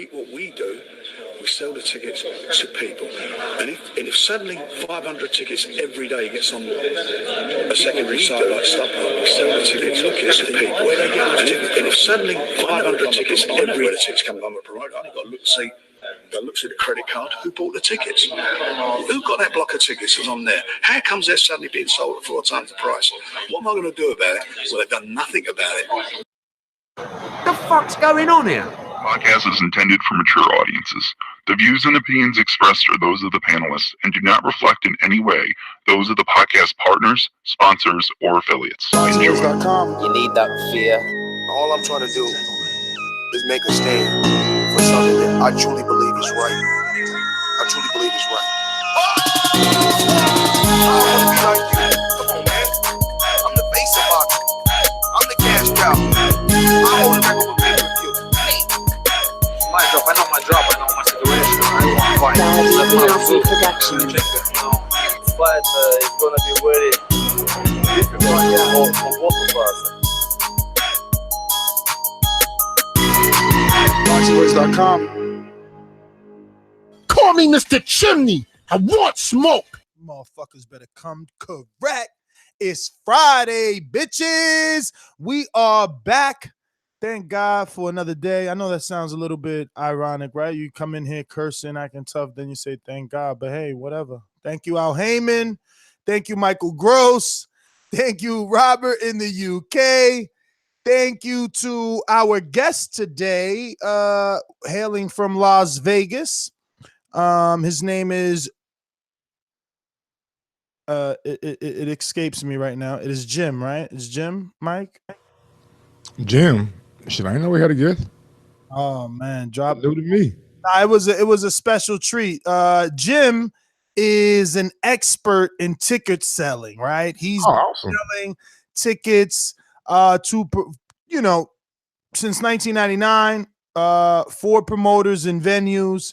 What we do, we sell the tickets to people, and if suddenly 500 tickets every day gets on a secondary site like StubHub, we sell the tickets to people, and if suddenly 500 tickets every day, the tickets come from a promoter, I've got to look see the credit card, who bought the tickets, who got that block of tickets that's on there, how comes they're suddenly being sold at 4 times the price? What am I going to do about it? Well, they've done nothing about it. The fuck's going on here? Podcast is intended for mature audiences. The views and opinions expressed are those of the panelists and do not reflect in any way those of the podcast partners, sponsors, or affiliates. You need that fear. All I'm trying to do is make a stand for something that I truly believe is right. I truly believe is right. I want to be like you. Come on, man. I'm the face of boxing. I'm the cash cow. I hold a record with pay-per-view. My drop, I know my drop, I know my situation. I don't want to fight. Production. But it's gonna be very difficult for both of us. ThaBoxingvoice.com. Call me Mr. Chimney. I want smoke. Motherfuckers better come correct. It's Friday, bitches. We are back. Thank God for another day. I know that sounds a little bit ironic, right? You come in here cursing, acting tough, then you say thank God. But hey, whatever. Thank you, Al Heyman. Thank you, Michael Gross. Thank you, Robert in the UK. Thank you to our guest today, hailing from Las Vegas. His name is, it escapes me right now. It is Jim, right? It's Jim, Mike? Jim. Shit, I didn't know we had a guest. Oh man, drop New to me. Nah, it was a special treat. Jim is an expert in ticket selling, right? He's awesome. selling tickets to since 1999 for promoters and venues.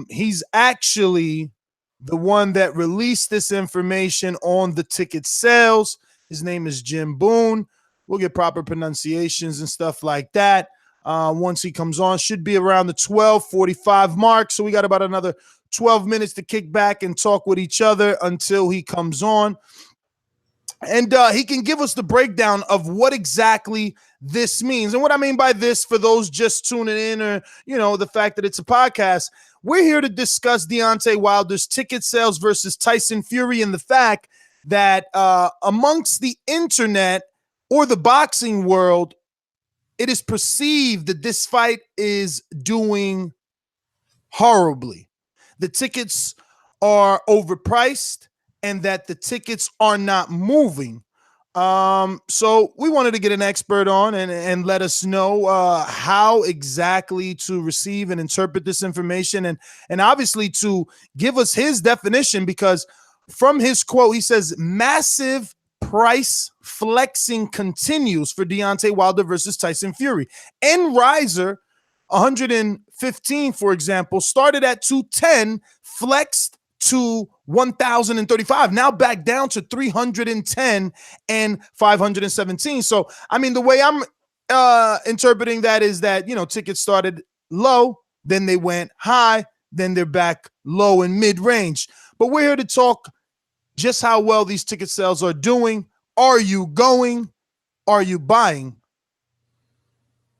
He's actually the one that released this information on the ticket sales. His name is Jim Boone. We'll get proper pronunciations and stuff like that once he comes on. Should be around the 12:45 mark. So we got about another 12 minutes to kick back and talk with each other until he comes on. And he can give us the breakdown of what exactly this means. And what I mean by this, for those just tuning in or, the fact that it's a podcast, we're here to discuss Deontay Wilder's ticket sales versus Tyson Fury and the fact that amongst the internet or the boxing world, it is perceived that this fight is doing horribly. The tickets are overpriced and that the tickets are not moving. So we wanted to get an expert on and let us know how exactly to receive and interpret this information and obviously to give us his definition, because from his quote, he says, massive price flexing continues for Deontay Wilder versus Tyson Fury. End riser 115, for example, started at 210, flexed to 1,035, now back down to 310 and 517. So, I mean, the way I'm interpreting that is that, tickets started low, then they went high, then they're back low and mid-range. But we're here to talk just how well these ticket sales are doing. Are you going? Are you buying?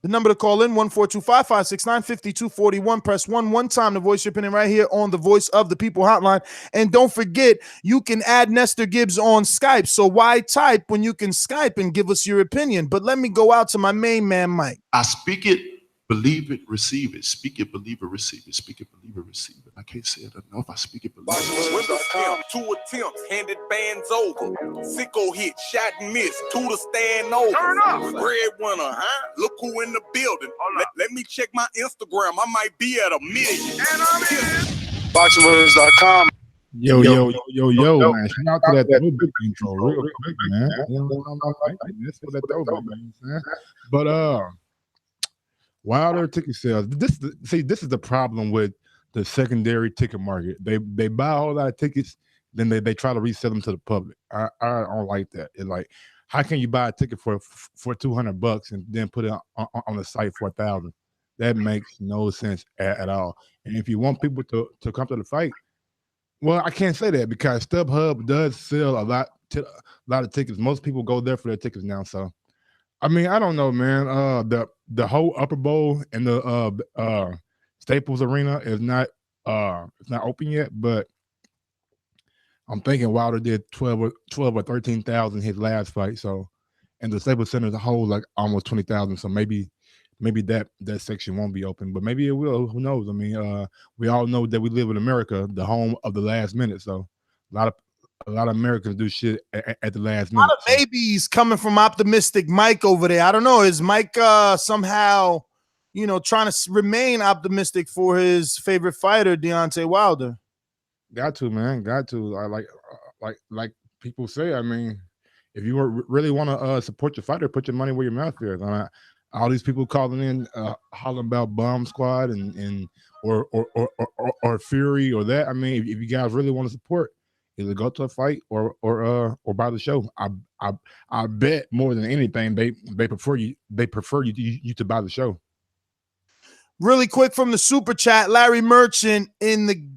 The number to call in, 1-425-569-5241. Press 1 one time to voice your opinion right here on the Voice of the People hotline. And don't forget, you can add Nestor Gibbs on Skype. So why type when you can Skype and give us your opinion? But let me go out to my main man, Mike. I speak it, believe it, receive it. Speak it, believe it, receive it. Speak it, believe it, receive it. I can't say it enough. I speak it, believe it. 2 attempts, handed bands over. Sicko hit, shot and miss. 2 to stand over. Turn up. Breadwinner, huh? Look who in the building. Let me check my Instagram. I might be at 1 million. ThaBoxingvoice.com. Yo, man. Shout out to that big intro real quick, man. Let's get that over, man. But Wilder ticket sales. This is the problem with the secondary ticket market. They buy a whole lot of tickets, then they try to resell them to the public. I don't like that. It's like, how can you buy a ticket for $200 and then put it on the site for $1,000? That makes no sense at all. And if you want people to come to the fight, well, I can't say that because StubHub does sell a lot of tickets. Most people go there for their tickets now. So, I mean, I don't know, man. The whole Upper Bowl and the Staples Arena is not it's not open yet, but I'm thinking Wilder did 12 or 13,000 his last fight. So, and the Staples Center as a whole like almost 20,000. So maybe that section won't be open, but maybe it will. Who knows? I mean, we all know that we live in America, the home of the last minute. So a lot of Americans do shit at the last minute. A lot of maybes coming from optimistic Mike over there. I don't know. Is Mike somehow, trying to remain optimistic for his favorite fighter, Deontay Wilder? Got to, man. Got to. I like people say. I mean, if you really want to support your fighter, put your money where your mouth is. All these people calling in, hollering about Bomb Squad and or Fury or that. I mean, if you guys really want to support, either go to a fight or buy the show. I bet more than anything they prefer you to buy the show. Really quick from the super chat, Larry Merchant in the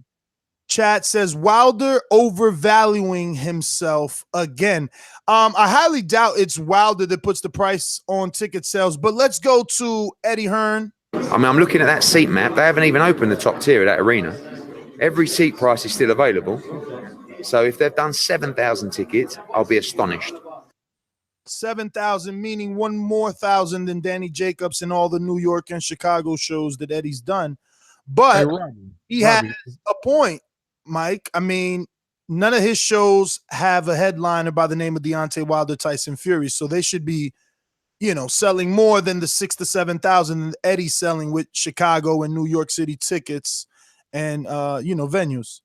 chat says Wilder overvaluing himself again. I highly doubt it's Wilder that puts the price on ticket sales, but let's go to Eddie Hearn. I mean, I'm looking at that seat map. They haven't even opened the top tier of that arena. Every seat price is still available. So if they've done 7,000 tickets, I'll be astonished. 7,000, meaning one more thousand than Danny Jacobs and all the New York and Chicago shows that Eddie's done. But he has a point, Mike. I mean, none of his shows have a headliner by the name of Deontay Wilder, Tyson Fury, so they should be, selling more than the 6,000 to 7,000 Eddie's selling with Chicago and New York City tickets and venues.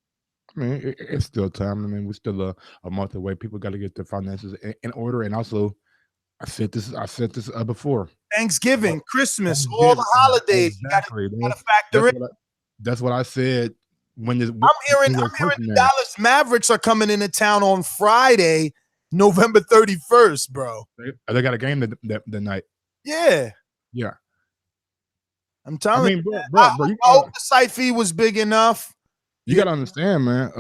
I mean, it's still time. I mean, we're still a month away. People got to get their finances in order. And also, I said this before. Thanksgiving, Christmas, all the holidays. Exactly. You got to factor in. That's what I said. I'm hearing the Dallas Mavericks are coming into town on Friday, November 31st, bro. They got a game that night. Yeah. Yeah. I'm telling you. Bro, I hope the site fee was big enough. You got to understand, man.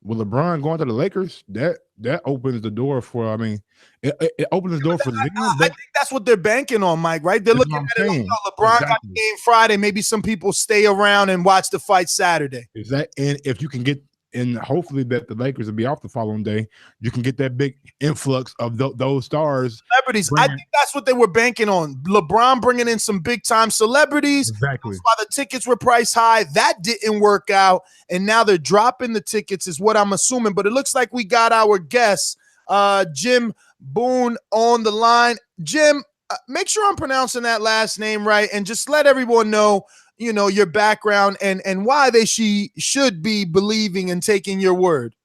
With LeBron going to the Lakers, that opens the door for. I mean, it opens the door for. I think that's what they're banking on, Mike. Right? They're looking at it like, LeBron got the game Friday. Maybe some people stay around and watch the fight Saturday. And if you can get, and hopefully that the Lakers will be off the following day, you can get that big influx of those stars, celebrities. I think that's what they were banking on. LeBron bringing in some big time celebrities. Exactly. That's why the tickets were priced high. That didn't work out, and now they're dropping the tickets, is what I'm assuming. But it looks like we got our guest, Jim Boone, on the line. Jim, make sure I'm pronouncing that last name right, and just let everyone know, your background and why they should be believing and taking your word.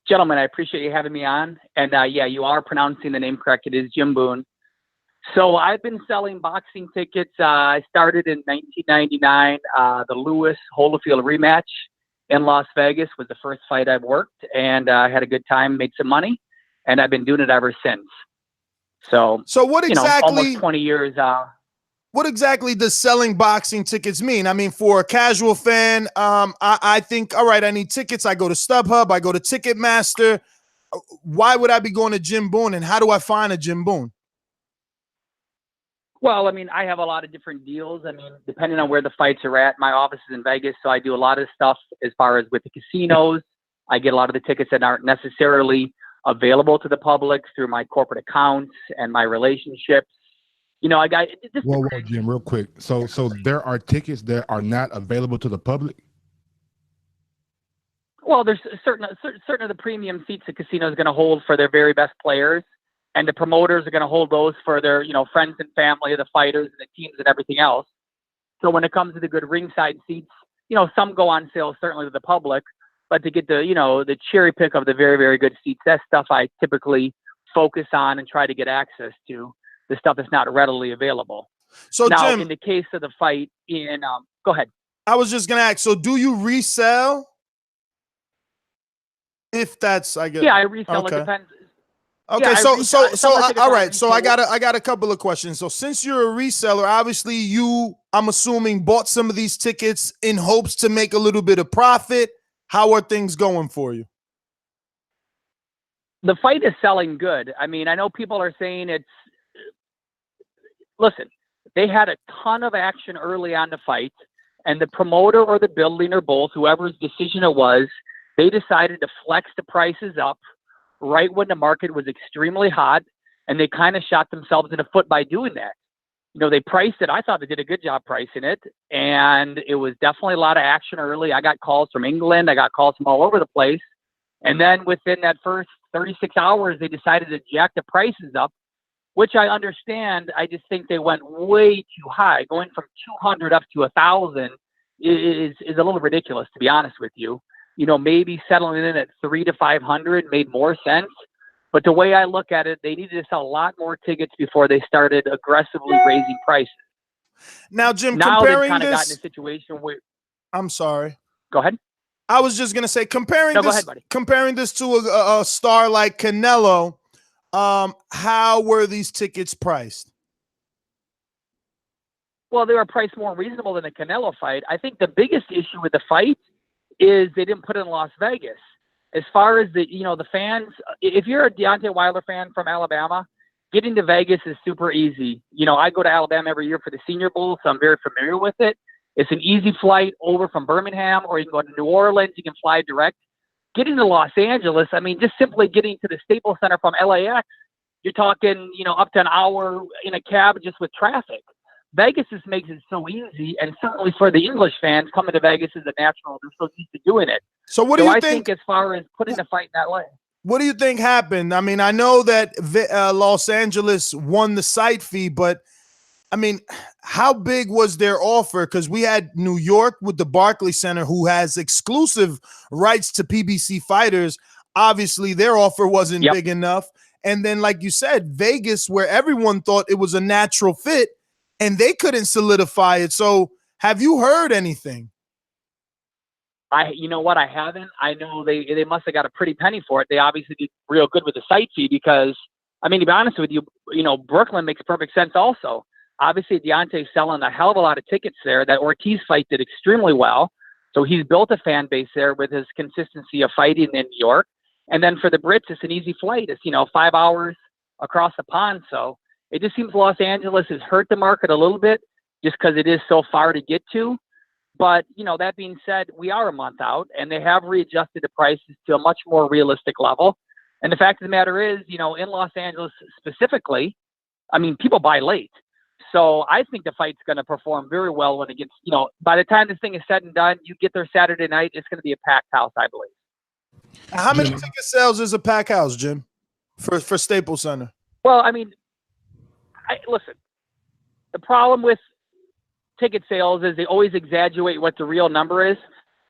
Gentlemen, I appreciate you having me on. And yeah, you are pronouncing the name correct. It is Jim Boone. So I've been selling boxing tickets. I started in 1999. The Lewis Holyfield rematch in Las Vegas was the first fight I've worked, and I had a good time, made some money, and I've been doing it ever since. So what exactly? Almost 20 years. What exactly does selling boxing tickets mean? I mean, for a casual fan, I think, all right, I need tickets. I go to StubHub. I go to Ticketmaster. Why would I be going to Jim Boone, and how do I find a Jim Boone? Well, I mean, I have a lot of different deals. I mean, depending on where the fights are at, my office is in Vegas, so I do a lot of stuff as far as with the casinos. I get a lot of the tickets that aren't necessarily available to the public through my corporate accounts and my relationships. I got just whoa, Jim, real quick. So there are tickets that are not available to the public. Well, there's certain of the premium seats the casino is going to hold for their very best players, and the promoters are going to hold those for their friends and family, the fighters and the teams and everything else. So when it comes to the good ringside seats, some go on sale certainly to the public, but to get the cherry pick of the very, very good seats, that's stuff I typically focus on and try to get access to. The stuff that's not readily available. So now, Jim, in the case of the fight go ahead. I was just going to ask, so do you resell? If that's, I guess. Yeah, I resell. Okay. It depends. Okay, Yeah, all right. So I got a couple of questions. So since you're a reseller, obviously I'm assuming bought some of these tickets in hopes to make a little bit of profit. How are things going for you? The fight is selling good. I mean, I know people are saying listen, they had a ton of action early on the fight, and the promoter or the building or both, whoever's decision it was, they decided to flex the prices up right when the market was extremely hot, and they kind of shot themselves in the foot by doing that. They priced it. I thought they did a good job pricing it, and it was definitely a lot of action early. I got calls from England. I got calls from all over the place. And then within that first 36 hours, they decided to jack the prices up, which I understand. I just think they went way too high. Going from 200 up to 1,000 is a little ridiculous, to be honest with you. Maybe settling in at 300 to 500 made more sense. But the way I look at it, they needed to sell a lot more tickets before they started aggressively raising prices. Now, Jim, now comparing they've kind of this, gotten a situation where. I'm sorry. Go ahead. I was just gonna say, comparing Go ahead, buddy. comparing this to a star like Canelo, how were these tickets priced? Well, they were priced more reasonable than the Canelo fight. I think the biggest issue with the fight is they didn't put it in Las Vegas. As far as the fans, if you're a Deontay Wilder fan from Alabama, getting to Vegas is super easy. I go to Alabama every year for the Senior Bowl, so I'm very familiar with it. It's an easy flight over from Birmingham, or you can go to New Orleans. You can fly direct. Getting to Los Angeles, I mean, just simply getting to the Staples Center from LAX, you're talking, up to an hour in a cab just with traffic. Vegas just makes it so easy, and certainly for the English fans, coming to Vegas is a natural. They're so used to doing it. So what do you think as far as putting the fight in that way? What do you think happened? I mean, I know that Los Angeles won the site fee, but I mean, how big was their offer? Because we had New York with the Barclays Center, who has exclusive rights to PBC fighters. Obviously, their offer wasn't big enough. And then, like you said, Vegas, where everyone thought it was a natural fit, and they couldn't solidify it. So have you heard anything? You know what? I haven't. I know they must have got a pretty penny for it. They obviously did real good with the site fee because, I mean, to be honest with you, Brooklyn makes perfect sense also. Obviously, Deontay's selling a hell of a lot of tickets there. That Ortiz fight did extremely well. So he's built a fan base there with his consistency of fighting in New York. And then for the Brits, it's an easy flight. It's, 5 hours across the pond. So it just seems Los Angeles has hurt the market a little bit just because it is so far to get to. But, that being said, we are a month out, and they have readjusted the prices to a much more realistic level. And the fact of the matter is, in Los Angeles specifically, I mean, people buy late. So I think the fight's going to perform very well when it gets, by the time this thing is said and done, you get there Saturday night, it's going to be a packed house, I believe. How many ticket sales is a packed house, Jim, for Staples Center? Well, I mean, listen, the problem with ticket sales is they always exaggerate what the real number is.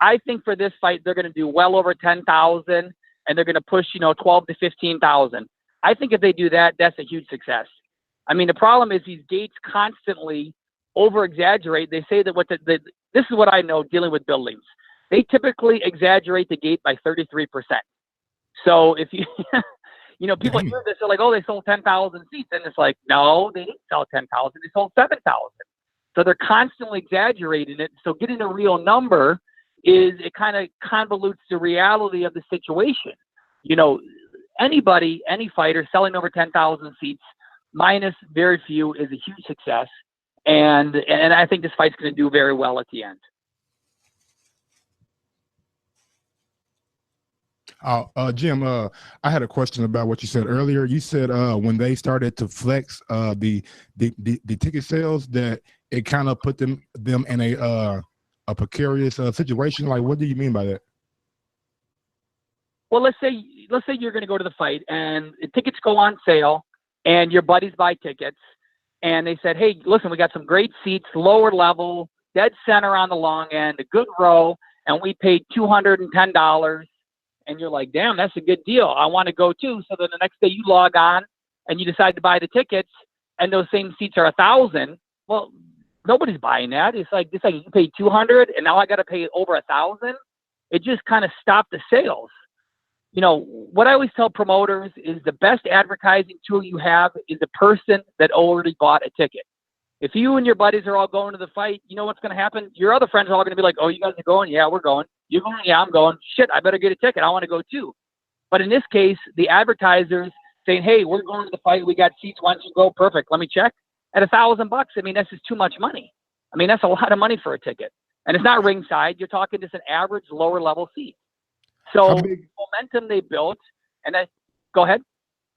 I think for this fight, they're going to do well over 10,000, and they're going to push, 12 to 15,000. I think if they do that, that's a huge success. I mean, the problem is these gates constantly over-exaggerate. They say that this is what I know dealing with buildings. They typically exaggerate the gate by 33%. So if you, people hear this, they're like, oh, they sold 10,000 seats. And it's like, no, they didn't sell 10,000. They sold 7,000. So they're constantly exaggerating it. So getting a real number it kind of convolutes the reality of the situation. Any fighter selling over 10,000 seats, minus very few, is a huge success. And I think this fight's going to do very well at the end. Jim, I had a question about what you said earlier. You said when they started to flex the ticket sales, that it kind of put them in a precarious situation. Like, what do you mean by that? Well, let's say you're going to go to the fight and the tickets go on sale, and your buddies buy tickets, and they said, hey, listen, we got some great seats, lower level, dead center on the long end, a good row, and we paid $210. And you're like, damn, that's a good deal. I want to go too. So then the next day you log on and you decide to buy the tickets, and those same seats are 1,000. Well, nobody's buying that. It's like you paid 200 and now I got to pay over 1,000. It just kind of stopped the sales. you know, what I always tell promoters is the best advertising tool you have is the person that already bought a ticket. If you and your buddies are all going to the fight, you know what's going to happen? Your other friends are all going to be like, oh, you guys are going? Yeah, we're going. You're going? Yeah, I'm going. Shit, I better get a ticket. I want to go too. But in this case, the advertisers saying, hey, we're going to the fight. We got seats. Why don't you go? Perfect. Let me check. At $1,000, I mean, that's just too much money. I mean, that's a lot of money for a ticket. And it's not ringside. You're talking just an average lower level seat. So momentum they built, and go ahead.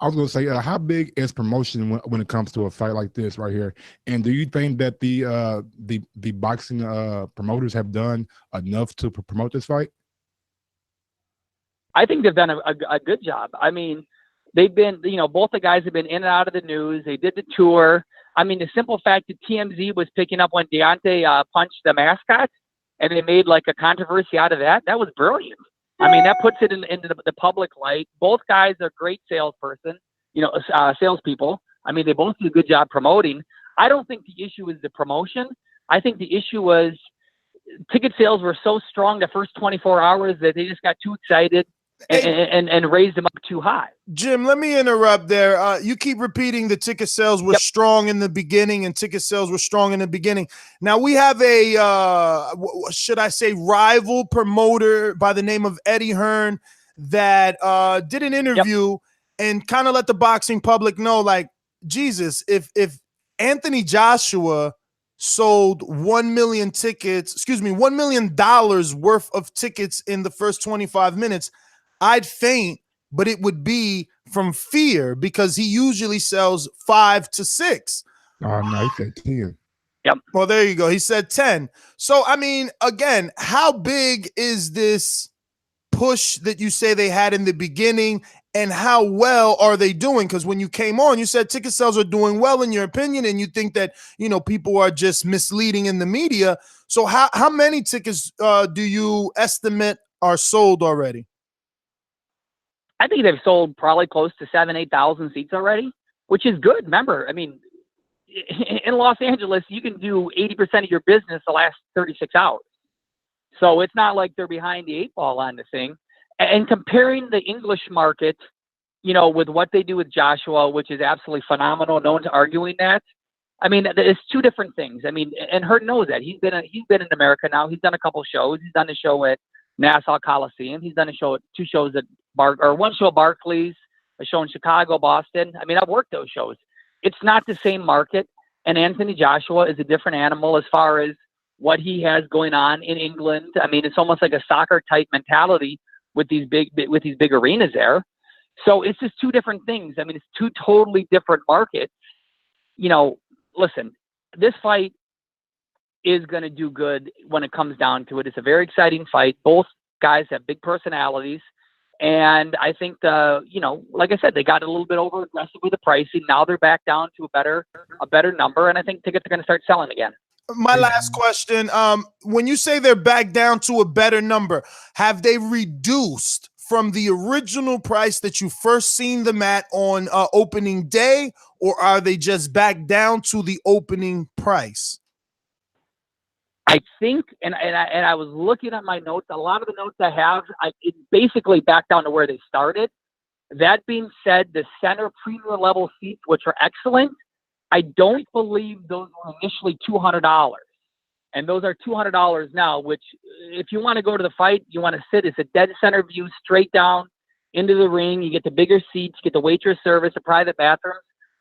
I was going to say, how big is promotion when it comes to a fight like this right here? And do you think that the boxing promoters have done enough to promote this fight? I think they've done a good job. I mean, they've been, you know, both the guys have been in and out of the news. They did the tour. I mean, the simple fact that TMZ was picking up when Deontay punched the mascot, and they made like a controversy out of that, that was brilliant. I mean, that puts it into the public light. Both guys are great salespeople. I mean, they both do a good job promoting. I don't think the issue is the promotion. I think the issue was ticket sales were so strong the first 24 hours that they just got too excited and raised them up too high. Jim, let me interrupt there. You keep repeating the ticket sales were strong in the beginning, and ticket sales were strong in the beginning. Now we have a, should I say, rival promoter by the name of Eddie Hearn that did an interview and kind of let the boxing public know, like, Jesus, if Anthony Joshua sold 1 million tickets, $1 million worth of tickets in the first 25 minutes, I'd faint, but it would be from fear because he usually sells 5 to 6. Oh, no, he said 10. Yep. Well, there you go. He said 10. So, I mean, again, how big is this push that you say they had in the beginning, and how well are they doing? Because when you came on, you said ticket sales are doing well in your opinion, and you think that, you know, people are just misleading in the media. So how many tickets do you estimate are sold already? I think they've sold probably close to 8,000 seats already, which is good. Remember, I mean, in Los Angeles, you can do 80% of your business the last 36 hours. So it's not like they're behind the 8 ball on the thing. And comparing the English market, you know, with what they do with Joshua, which is absolutely phenomenal. No one's arguing that. I mean, it's two different things. I mean, and Hurt knows that. He's been in America now. He's done a couple shows. He's done a show at Nassau Coliseum. He's done a show at 2 shows at one show at Barclays, a show in Chicago, Boston. I mean, I've worked those shows. It's not the same market. And Anthony Joshua is a different animal as far as what he has going on in England. I mean, it's almost like a soccer type mentality with these big arenas there. So it's just two different things. I mean, it's two totally different markets. You know, listen, this fight is going to do good when it comes down to it. It's a very exciting fight. Both guys have big personalities. And I think you know, like I said, they got a little bit over aggressive with the pricing. Now they're back down to a better number. And I think tickets are going to start selling again. My last question, when you say they're back down to a better number, have they reduced from the original price that you first seen them at on opening day, or are they just back down to the opening price? I think, and I was looking at my notes, a lot of the notes I have, it's basically back down to where they started. That being said, the center premium level seats, which are excellent, I don't believe those were initially $200. And those are $200 now, which if you want to go to the fight, you want to sit, it's a dead center view straight down into the ring. You get the bigger seats, you get the waitress service, a private bathroom.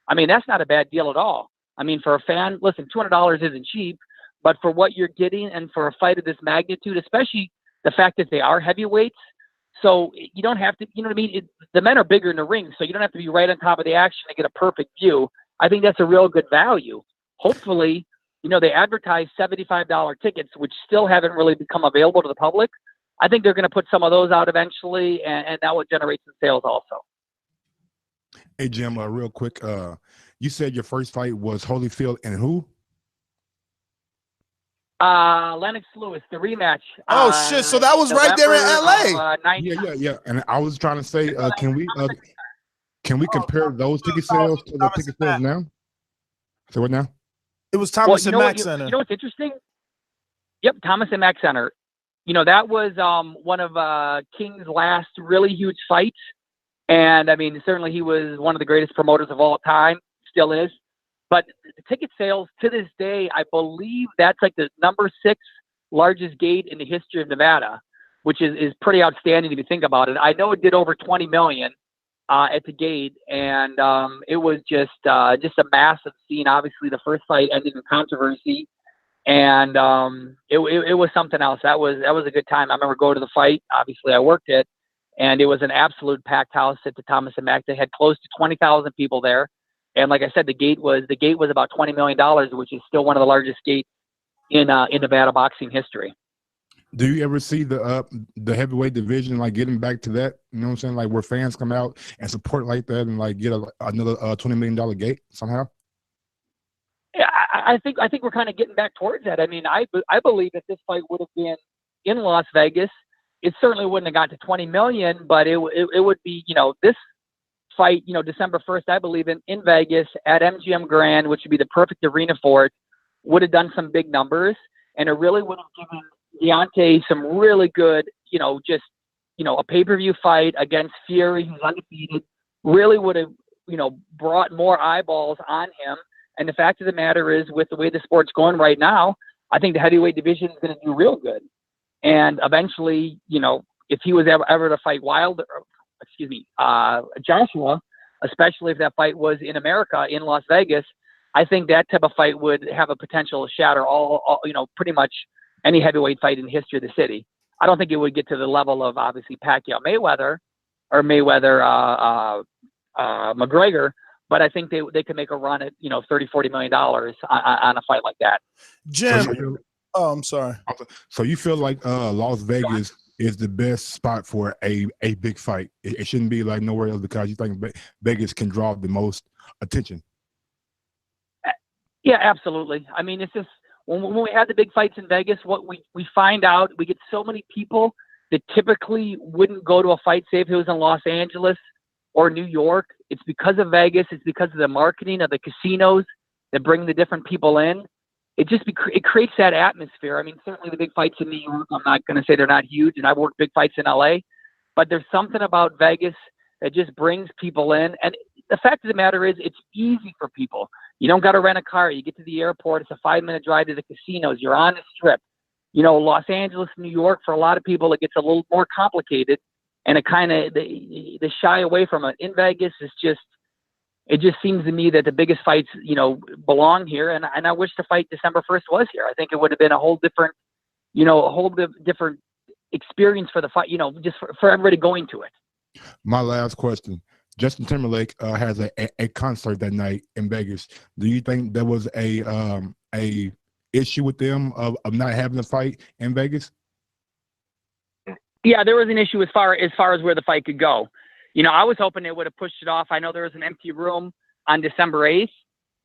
I mean, that's not a bad deal at all. I mean, for a fan, listen, $200 isn't cheap, but for what you're getting and for a fight of this magnitude, especially the fact that they are heavyweights, so you don't have to, you know what I mean? The men are bigger in the ring, so you don't have to be right on top of the action to get a perfect view. I think that's a real good value. Hopefully, you know, they advertise $75 tickets, which still haven't really become available to the public. I think they're going to put some of those out eventually, and that would generate some sales also. Hey, Jim, real quick, you said your first fight was Holyfield and who? Lennox Lewis, the rematch. Oh shit! So that was right there in LA. Yeah. And I was trying to say, can we compare those ticket sales to the ticket sales now? So what now? It was Thomas and Mack Center. You know what's interesting? Yep, Thomas and Mack Center. that was one of King's last really huge fights. And I mean, certainly he was one of the greatest promoters of all time, still is. But the ticket sales to this day, I believe that's like the number 6 largest gate in the history of Nevada, which is pretty outstanding if you think about it. I know it did over 20 million at the gate, and it was just a massive scene. Obviously, the first fight ended in controversy, and it was something else. That was a good time. I remember going to the fight. Obviously, I worked it, and it was an absolute packed house at the Thomas and Mack. They had close to 20,000 people there. And like I said, the gate was about $20 million, which is still one of the largest gates in Nevada boxing history. Do you ever see the heavyweight division like getting back to that? You know what I'm saying? Like where fans come out and support like that and like get another $20 million gate somehow? Yeah, I think we're kind of getting back towards that. I mean, I believe if this fight would have been in Las Vegas, it certainly wouldn't have got to 20 million, but it would be, this fight, December 1st, I believe in Vegas at MGM Grand, which would be the perfect arena for it, would have done some big numbers, and it really would have given Deontay some really good, a pay-per-view fight against Fury, who's undefeated, really would have, brought more eyeballs on him. And the fact of the matter is, with the way the sport's going right now, I think the heavyweight division is going to do real good. And eventually, if he was ever to fight Joshua, especially if that fight was in America, in Las Vegas, I think that type of fight would have a potential to shatter all pretty much any heavyweight fight in the history of the city. I don't think it would get to the level of obviously Pacquiao Mayweather or Mayweather McGregor, but I think they could make a run at $30-40 million on a fight like that. Jim, I'm sorry. So you feel like Las Vegas is the best spot for a big fight? It shouldn't be like nowhere else because you think Vegas can draw the most attention? Yeah, absolutely. I mean, it's just when we had the big fights in Vegas, what we find out, we get so many people that typically wouldn't go to a fight, say if it was in Los Angeles or New York. It's because of Vegas. It's because of the marketing of the casinos that bring the different people in. It creates that atmosphere. I mean, certainly the big fights in New York, I'm not going to say they're not huge, and I've worked big fights in LA, but there's something about Vegas that just brings people in. And the fact of the matter is, it's easy for people. You don't got to rent a car. You get to the airport. It's a 5-minute drive to the casinos. You're on the strip. Los Angeles, New York, for a lot of people, it gets a little more complicated, and it kind of, they shy away from it. In Vegas, it just seems to me that the biggest fights, belong here. And I wish the fight December 1st was here. I think it would have been a whole different, different experience for the fight, just for everybody going to it. My last question. Justin Timberlake has a concert that night in Vegas. Do you think there was a issue with them of not having a fight in Vegas? Yeah, there was an issue as far as where the fight could go. I was hoping they would have pushed it off. I know there was an empty room on December 8th,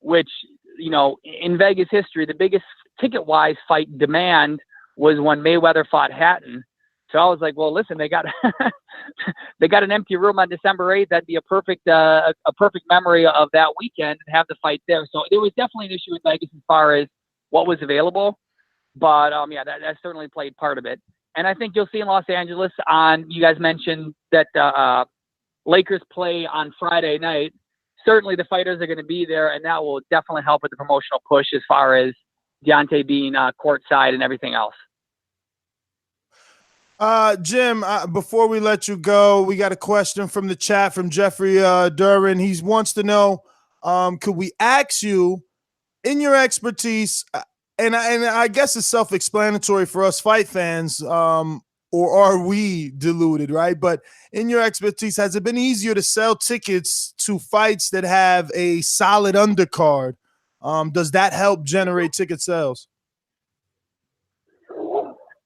which, in Vegas history, the biggest ticket-wise fight demand was when Mayweather fought Hatton. So I was like, well, listen, they got an empty room on December 8th. That'd be a perfect memory of that weekend and have the fight there. So there was definitely an issue in Vegas as far as what was available. But yeah, that certainly played part of it. And I think you'll see in Los Angeles you guys mentioned that Lakers play on Friday night. Certainly the fighters are going to be there, and that will definitely help with the promotional push as far as Deontay being courtside and everything else. Jim, before we let you go, we got a question from the chat from Jeffrey Duran. He wants to know, could we ask you, in your expertise, and I guess it's self-explanatory for us fight fans, or are we deluded, right? But in your expertise, has it been easier to sell tickets to fights that have a solid undercard? Does that help generate ticket sales?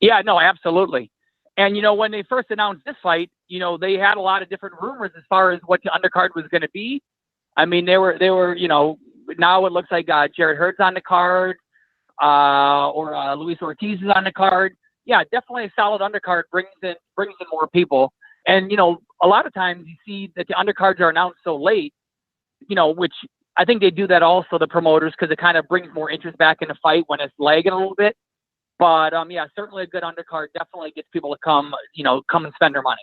Yeah, no, absolutely. And, when they first announced this fight, they had a lot of different rumors as far as what the undercard was going to be. I mean, they were, now it looks like Jared Hurd's on the card, or Luis Ortiz is on the card. Yeah, definitely a solid undercard brings in more people. And, a lot of times you see that the undercards are announced so late, which I think they do that also, the promoters, because it kind of brings more interest back in the fight when it's lagging a little bit. But yeah, certainly a good undercard. Definitely gets people to come and spend their money.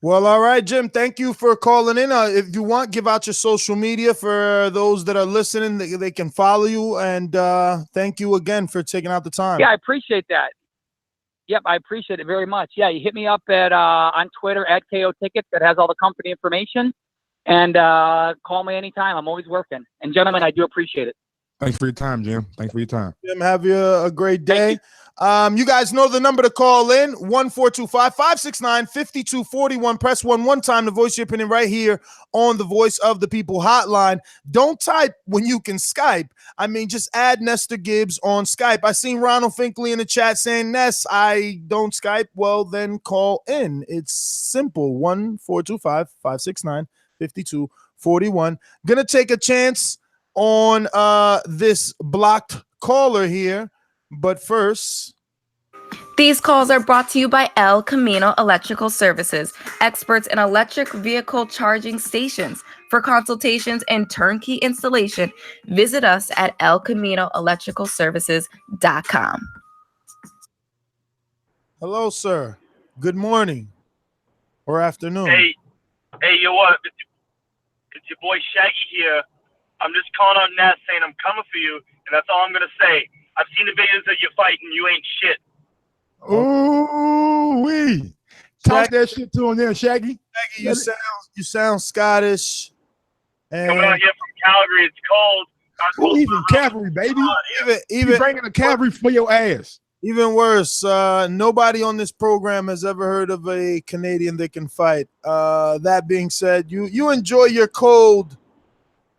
Well, all right, Jim. Thank you for calling in. If you want, give out your social media for those that are listening. They can follow you. And thank you again for taking out the time. Yeah, I appreciate that. Yep, I appreciate it very much. Yeah, you hit me up at on Twitter at KO Tickets. That has all the company information. And call me anytime. I'm always working. And gentlemen, I do appreciate it. Thanks for your time, Jim. Thanks for your time. Jim, have you a great day. You guys know the number to call in, 1-425-569-5241. Press 1 time to voice your opinion right here on the Voice of the People hotline. Don't type when you can Skype. I mean, just add Nestor Gibbs on Skype. I seen Ronald Finkley in the chat saying, Ness, I don't Skype. Well, then call in. It's simple, 1-425-569-5241. Gonna take a chance on this blocked caller here, but first, these calls are brought to you by El Camino Electrical Services, experts in electric vehicle charging stations. For consultations and turnkey installation, visit us at elcaminoelectricalservices.com. Hello, sir. Good morning or afternoon. Hey, you what? It's your boy Shaggy here. I'm just calling on Ness saying I'm coming for you, and that's all I'm going to say. I've seen the videos of you fighting. You ain't shit. Ooh, wee. Talk that shit to him there, Shaggy. Shaggy, you sound Scottish. And Coming out here from Calgary, it's cold. Ooh, even cavalry, baby. Even bringing the cavalry for your ass. Even worse, nobody on this program has ever heard of a Canadian that can fight. That being said, you enjoy your cold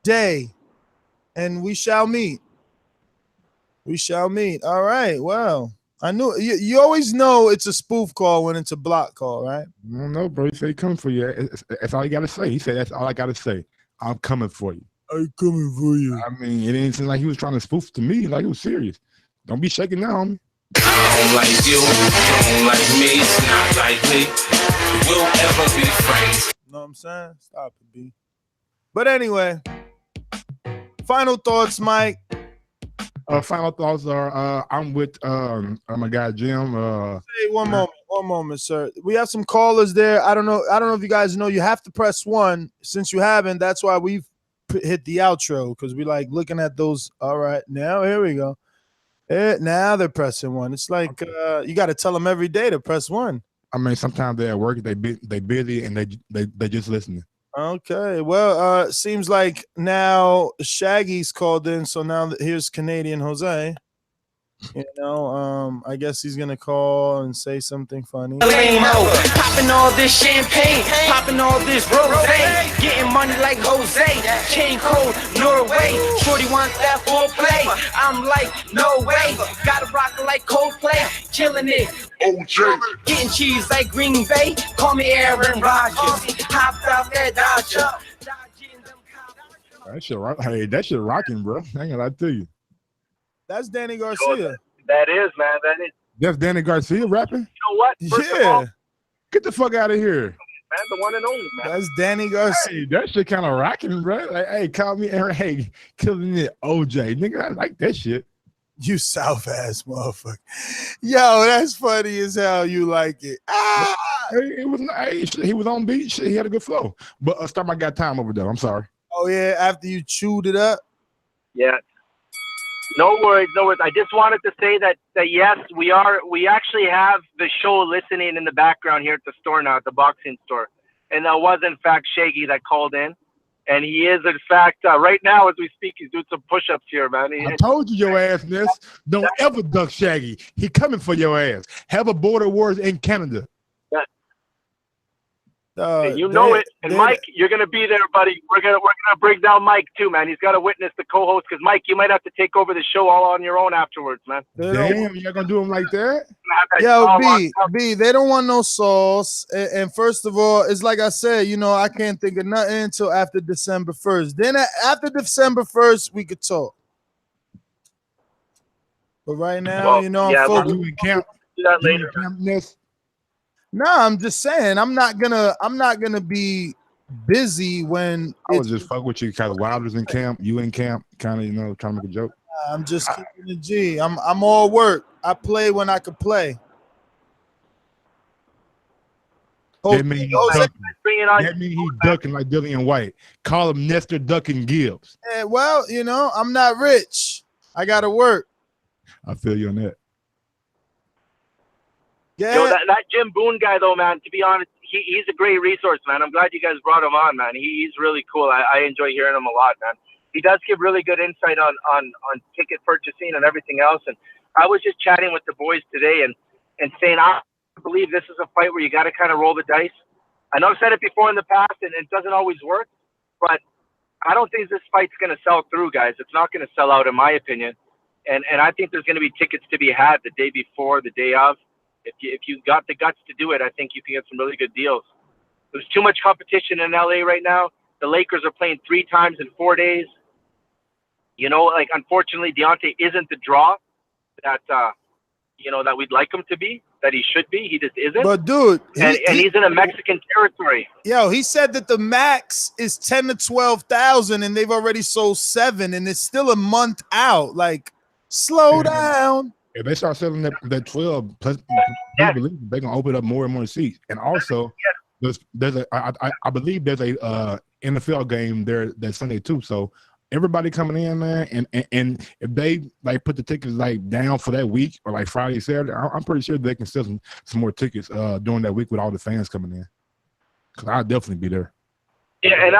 day, and we shall meet. We shall meet. All right. Well, I knew you always know it's a spoof call when it's a block call, right? I don't know, bro. He said he coming for you. That's all you got to say. He said that's all I got to say. I'm coming for you. I'm coming for you. I mean, it didn't seem like he was trying to spoof to me. Like he was serious. Don't be shaking now, homie. I don't like you, don't like me, it's not likely we'll ever be friends. Know what I'm saying? Stop it, B. But anyway, final thoughts, Mike. Final thoughts are I'm with my guy Jim. Hey, one moment, sir. We have some callers there. I don't know if you guys know. You have to press 1. Since you haven't, that's why we've hit the outro, because we like looking at those. All right, now here we go. Now they're pressing 1. It's like you got to tell them every day to press 1. I mean, sometimes they're at work, they busy, and they just listening. Okay, well, seems like now Shaggy's called in, so now here's Canadian Jose. You know, I guess he's gonna call and say something funny. Popping all this champagne, popping all this rosé, getting money like Jose, chain code Norway. Shorty wants that foreplay. I'm like, no way. Gotta rock it like Coldplay, killing it. OJ, getting cheese like Green Bay. Call me Aaron Rodgers. Hopped out that Dodger. That shit rocking, bro. I ain't gonna lie to you. That's Danny Garcia. That is, man. That is. That's Danny Garcia rapping? You know what? First of all, get the fuck out of here. Man, the one and only, man. That's Danny Garcia. Hey, that shit kind of rocking, bro. Like, hey, call me Aaron. Hey, killing it, OJ. Nigga, I like that shit. You south ass motherfucker. Yo, that's funny as hell. You like it. Ah! He was on beat. Shit, he had a good flow. But stop, I got time over there. I'm sorry. Oh, yeah, after you chewed it up? Yeah. No worries, no worries. I just wanted to say that yes, we actually have the show listening in the background here at the store now, at the boxing store. And that was in fact Shaggy that called in. And he is in fact, right now as we speak, he's doing some push-ups here, man. I told you your ass, Ness. Don't ever duck Shaggy. He coming for your ass. Have a border wars in Canada. You know it. And Mike, you're gonna be there, buddy. We're gonna bring down Mike too, man. He's got to witness the co-host, because Mike, you might have to take over the show all on your own afterwards, man. Damn, you're gonna do him like that? Yo, B, they don't want no sauce. And first of all, it's like I said, you know, I can't think of nothing until after December 1st. Then after December 1st, we could talk. But right now, well, you know, yeah, I'm focused. we'll do that later. No, I'm just saying I'm not gonna be busy when I was just fuck with you because Wilder's in camp, you in camp, kind of, you know, trying to make a joke. I'm just keeping the G. I'm all work. I play when I can play. That means he's Jose, ducking. That means he's ducking like Dillian White. Call him Nestor Ducking Gibbs. well, I'm not rich. I gotta work. I feel you on that. Yeah. Yo, that Jim Boone guy, though, man, to be honest, he's a great resource, man. I'm glad you guys brought him on, man. He's really cool. I enjoy hearing him a lot, man. He does give really good insight on ticket purchasing and everything else. And I was just chatting with the boys today and saying, I believe this is a fight where you got to kind of roll the dice. I know I've said it before in the past, and it doesn't always work, but I don't think this fight's going to sell through, guys. It's not going to sell out, in my opinion. And I think there's going to be tickets to be had the day before, the day of. If you got the guts to do it, I think you can get some really good deals. There's too much competition in LA right now. The Lakers are playing 3 times in 4 days. Unfortunately, Deontay isn't the draw that that we'd like him to be, that he should be. He just isn't. But dude, he's in a Mexican territory. Yo, he said that the max is 10 to 12,000, and they've already sold 7, and it's still a month out. Like, slow down. If they start selling that 12, plus, I believe they're gonna open up more and more seats. And also, I believe there's a NFL game there that Sunday too. So everybody coming in, man, and if they put the tickets down for that week or Friday, Saturday, I'm pretty sure they can sell some more tickets during that week with all the fans coming in. Cause I'll definitely be there. Yeah, and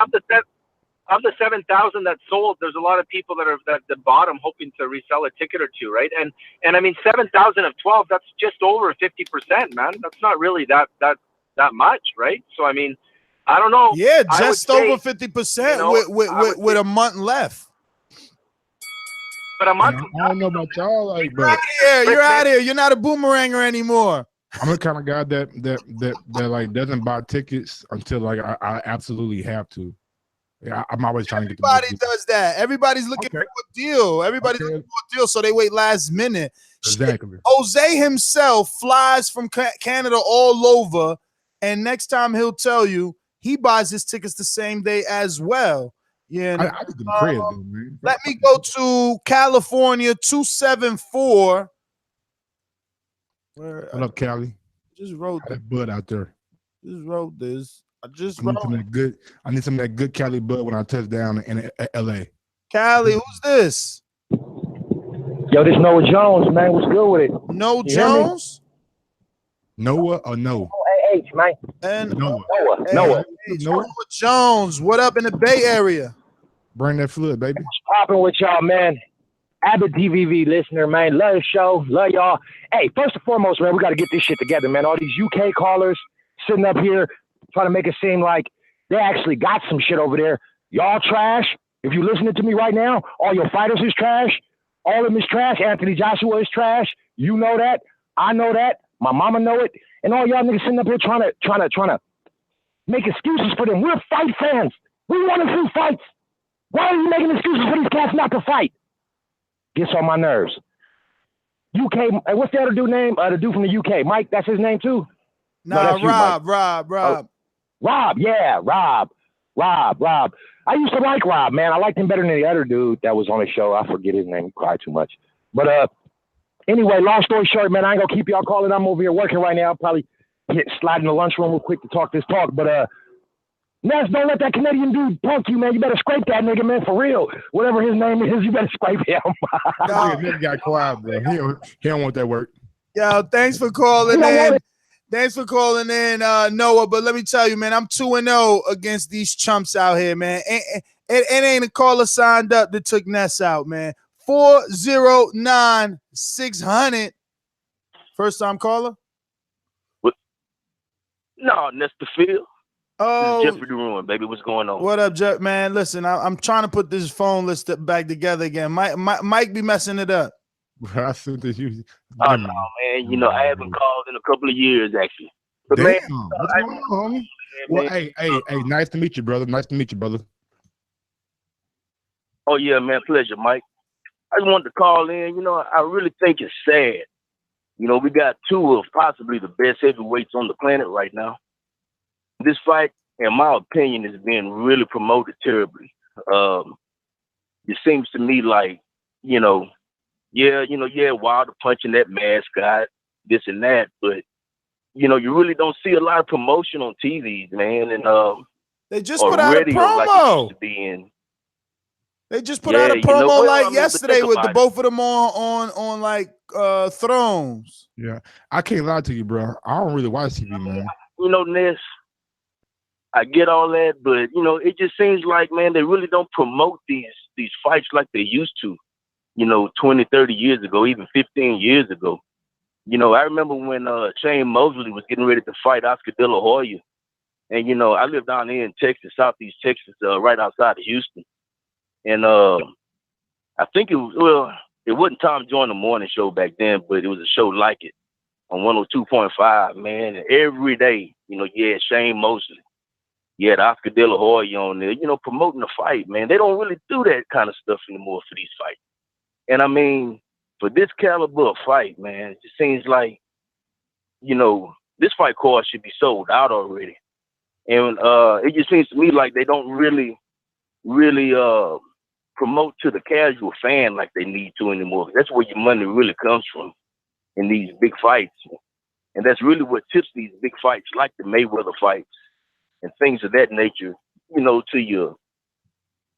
of the 7,000 that sold, there's a lot of people that bought them hoping to resell a ticket or two, right? And I mean, 7,000 of 12, that's just over 50%, man. That's not really that much, right? So I mean, I don't know. Yeah, just over 50% with a month left. But a month. I don't know about y'all, You're out here. You're not a boomeranger anymore. I'm the kind of guy that doesn't buy tickets until I absolutely have to. Yeah, I'm always trying to get. Everybody does that. Everybody's looking for a deal. Everybody's looking for a deal, so they wait last minute. Exactly. Jose himself flies from Canada all over, and next time he'll tell you he buys his tickets the same day as well. Yeah, I give them credit, though, man. Let me go to California 274. What up, Cali? Just wrote that bud out there. Just wrote this. I need some of that good Cali bud when I touch down in LA. Cali, who's this? Yo, this Noah Jones, man. What's good with it? Noah Jones? Noah or no? H, man. And Noah. Noah. Noah Jones. What up in the Bay Area? Bring that flood, baby. What's popping with y'all, man? Abbott DVV listener, man. Love the show. Love y'all. Hey, first and foremost, man, we got to get this shit together, man. All these UK callers sitting up here trying to make it seem like they actually got some shit over there. Y'all trash. If you're listening to me right now, all your fighters is trash. All of them is trash. Anthony Joshua is trash. You know that. I know that. My mama know it. And all y'all niggas sitting up here trying to make excuses for them. We're fight fans. We want to see fights. Why are you making excuses for these cats not to fight? Gets on my nerves. UK, what's the other dude name? The dude from the UK. Mike, that's his name too? Nah, no, Rob. Rob, yeah, Rob. I used to like Rob, man. I liked him better than the other dude that was on the show. I forget his name. He cried too much. But anyway, long story short, man, I ain't gonna keep y'all calling. I'm over here working right now. I'll probably slide in the lunchroom real quick to talk this talk. But Ness, don't let that Canadian dude punk you, man. You better scrape that nigga, man, for real. Whatever his name is, you better scrape him. Nigga got quiet, bro. He don't want that work. Yo, thanks for calling in. Thanks for calling in, Noah. But let me tell you, man, I'm 2-0 against these chumps out here, man. It ain't a caller signed up that took Ness out, man. 409-600. First time caller? No, Ness the Field. Oh, Jeffrey DeRuin, baby. What's going on? What up, Jeff? Man, listen, I'm trying to put this phone list back together again. Mike be messing it up. I sent this you. Oh no, man. You know, I haven't called in a couple of years, actually. But Damn, man, what's going on, homie? Well, hey, nice to meet you, brother. Nice to meet you, brother. Oh yeah, man. Pleasure, Mike. I just wanted to call in. You know, I really think it's sad. You know, we got two of possibly the best heavyweights on the planet right now. This fight, in my opinion, is being really promoted terribly. It seems to me like Wilder punching that mascot, this and that, but you really don't see a lot of promotion on TV, man. And they just put out a promo. Like it used to be in. They just put out a promo yesterday with the both of them on like thrones. Yeah, I can't lie to you, bro. I don't really watch TV, man. Ness, I get all that, but it just seems like, man, they really don't promote these fights like they used to. 20, 30 years ago, even 15 years ago. I remember when Shane Mosley was getting ready to fight Oscar De La Hoya. And, I lived down here in Texas, Southeast Texas, right outside of Houston. And I think it wasn't Tom Joyner the morning show back then, but it was a show like it on 102.5, man. And every day, you had Shane Mosley. You had Oscar De La Hoya on there, promoting the fight, man. They don't really do that kind of stuff anymore for these fights. And I mean, for this caliber of fight, man, it just seems like, this fight card should be sold out already. And it just seems to me like they don't really promote to the casual fan like they need to anymore. That's where your money really comes from in these big fights. And that's really what tips these big fights, like the Mayweather fights and things of that nature, to your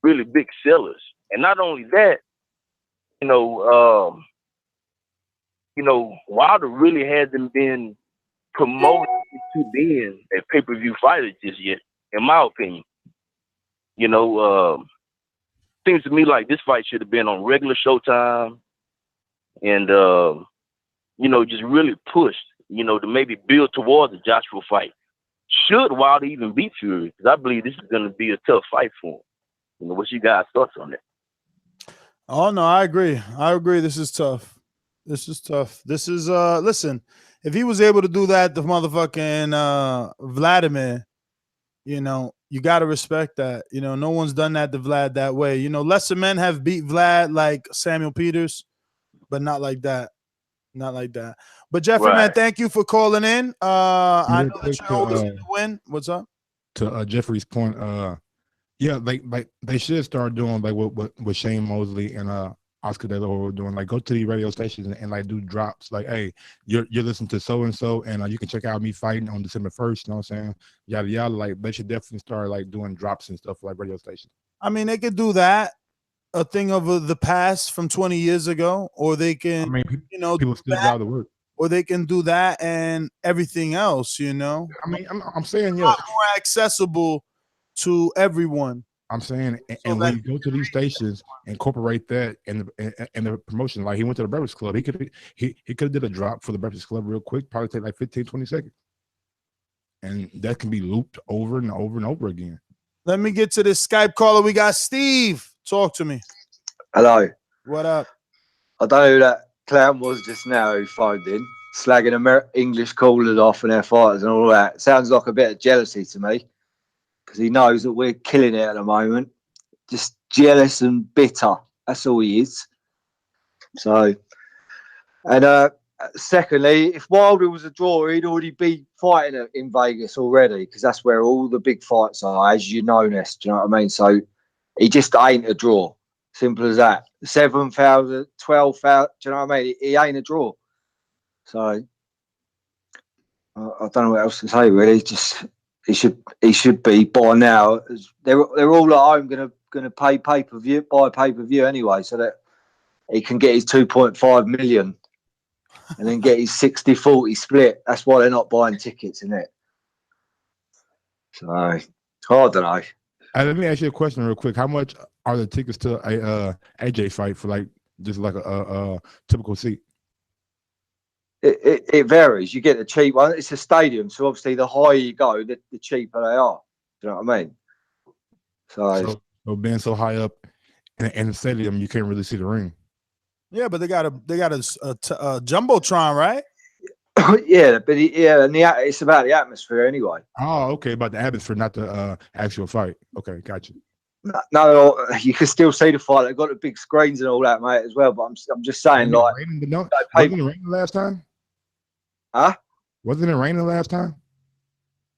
really big sellers. And not only that, Wilder really hasn't been promoted to being a pay-per-view fighter just yet, in my opinion. Seems to me like this fight should have been on regular Showtime and, just really pushed, to maybe build towards a Joshua fight. Should Wilder even beat Fury? Because I believe this is going to be a tough fight for him. What's your guys' thoughts on that? Oh, no, I agree. This is tough. This is, listen, if he was able to do that, the motherfucking Vladimir, you got to respect that. No one's done that to Vlad that way. Lesser men have beat Vlad like Samuel Peters, but not like that. Not like that. But Jeffrey, man, thank you for calling in. I know that you're always going to win. What's up? To Jeffrey's point, yeah, like they should start doing like what Shane Mosley and Oscar De La Hoya were doing. Like, go to the radio stations and like do drops. Like, hey, you're listening to so and so, and you can check out me fighting on December 1st. You know what I'm saying? Yada yada. Like, they should definitely start like doing drops and stuff like radio stations. I mean, they could do that. A thing of the past from 20 years ago, or they can, people still got the work, or they can do that and everything else. I mean, I'm saying, yeah, more accessible to everyone. I'm saying, and when you go to these stations, incorporate that in the promotion. Like, he went to the Breakfast Club. He could have did a drop for the Breakfast Club real quick, probably take like 15, 20 seconds, and that can be looped over and over and over again. Let me get to this Skype caller. We got Steve. Talk to me. Hello. What up? I don't know who that clown was just now who phoned in, slagging English callers off and their fighters and all that. Sounds like a bit of jealousy to me, because he knows that we're killing it at the moment. Just jealous and bitter. That's all he is. So, and secondly, if Wilder was a draw, he'd already be fighting in Vegas already, because that's where all the big fights are, as you know, Ness. Do you know what I mean? So he just ain't a draw. Simple as that. 7,000, 12,000. Do you know what I mean? He ain't a draw. So I don't know what else to say. Really, just he should be by now. They're all at home gonna pay pay-per-view, buy pay-per-view anyway, so that he can get his 2.5 million and then get his 60-40 split. That's why they're not buying tickets, isn't it? So I don't know. Let me ask you a question real quick. How much are the tickets to a AJ fight for like just like a typical seat? It varies. You get the cheap one. It's a stadium, so obviously the higher you go, the cheaper they are. Do you know what I mean? So being so high up in the stadium, you can't really see the ring. Yeah, but they got a jumbotron, right? Yeah, but and it's about the atmosphere anyway. Oh, okay, about the atmosphere, not the actual fight. Okay, gotcha. No, you can still see the fight. They've got the big screens and all that, mate, as well. But I'm just saying, like, wasn't it raining last time? Huh? Wasn't it raining last time?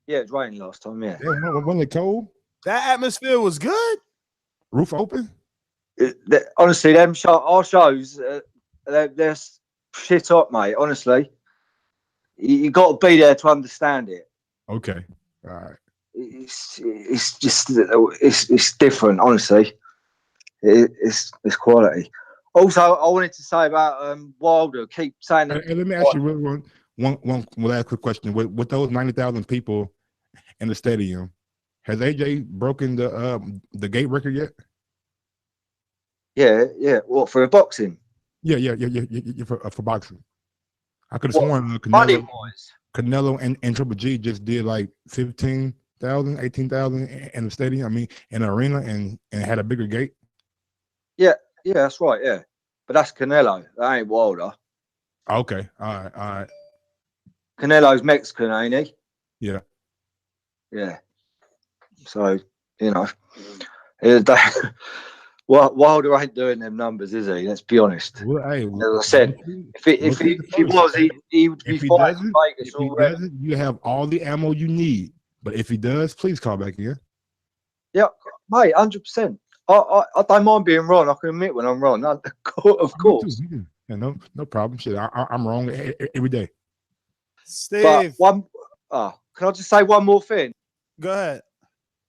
Yeah, it was raining last time. Yeah. Wasn't it cold? That atmosphere was good. Roof open? Honestly, our shows, they're shit up, mate. Honestly, you got to be there to understand it. Okay, all right. It's just it's different. Honestly, it's quality. Also, I wanted to say about Wilder. Keep saying that. Hey, let me ask you really one last quick question. With those 90,000 people in the stadium, has AJ broken the gate record yet? Yeah. What, for boxing? Yeah, for boxing. I could have sworn Canelo and Triple G just did like 15,000, 18,000 in the stadium. I mean, in the arena, and had a bigger gate. Yeah, that's right. Yeah, but that's Canelo. That ain't Wilder. Okay, all right. Canelo's Mexican, ain't he? Yeah. Yeah. So Wilder ain't doing them numbers, is he? Let's be honest. Well, hey, as I said, if he was, he would be fighting Vegas if he already. doesn't, you have all the ammo you need. But if he does, please call back in. Yeah, mate, 100%. I don't mind being wrong. I can admit when I'm wrong. Of course. Yeah, no problem. Shit, I'm wrong every day. Steve, can I just say one more thing? Go ahead.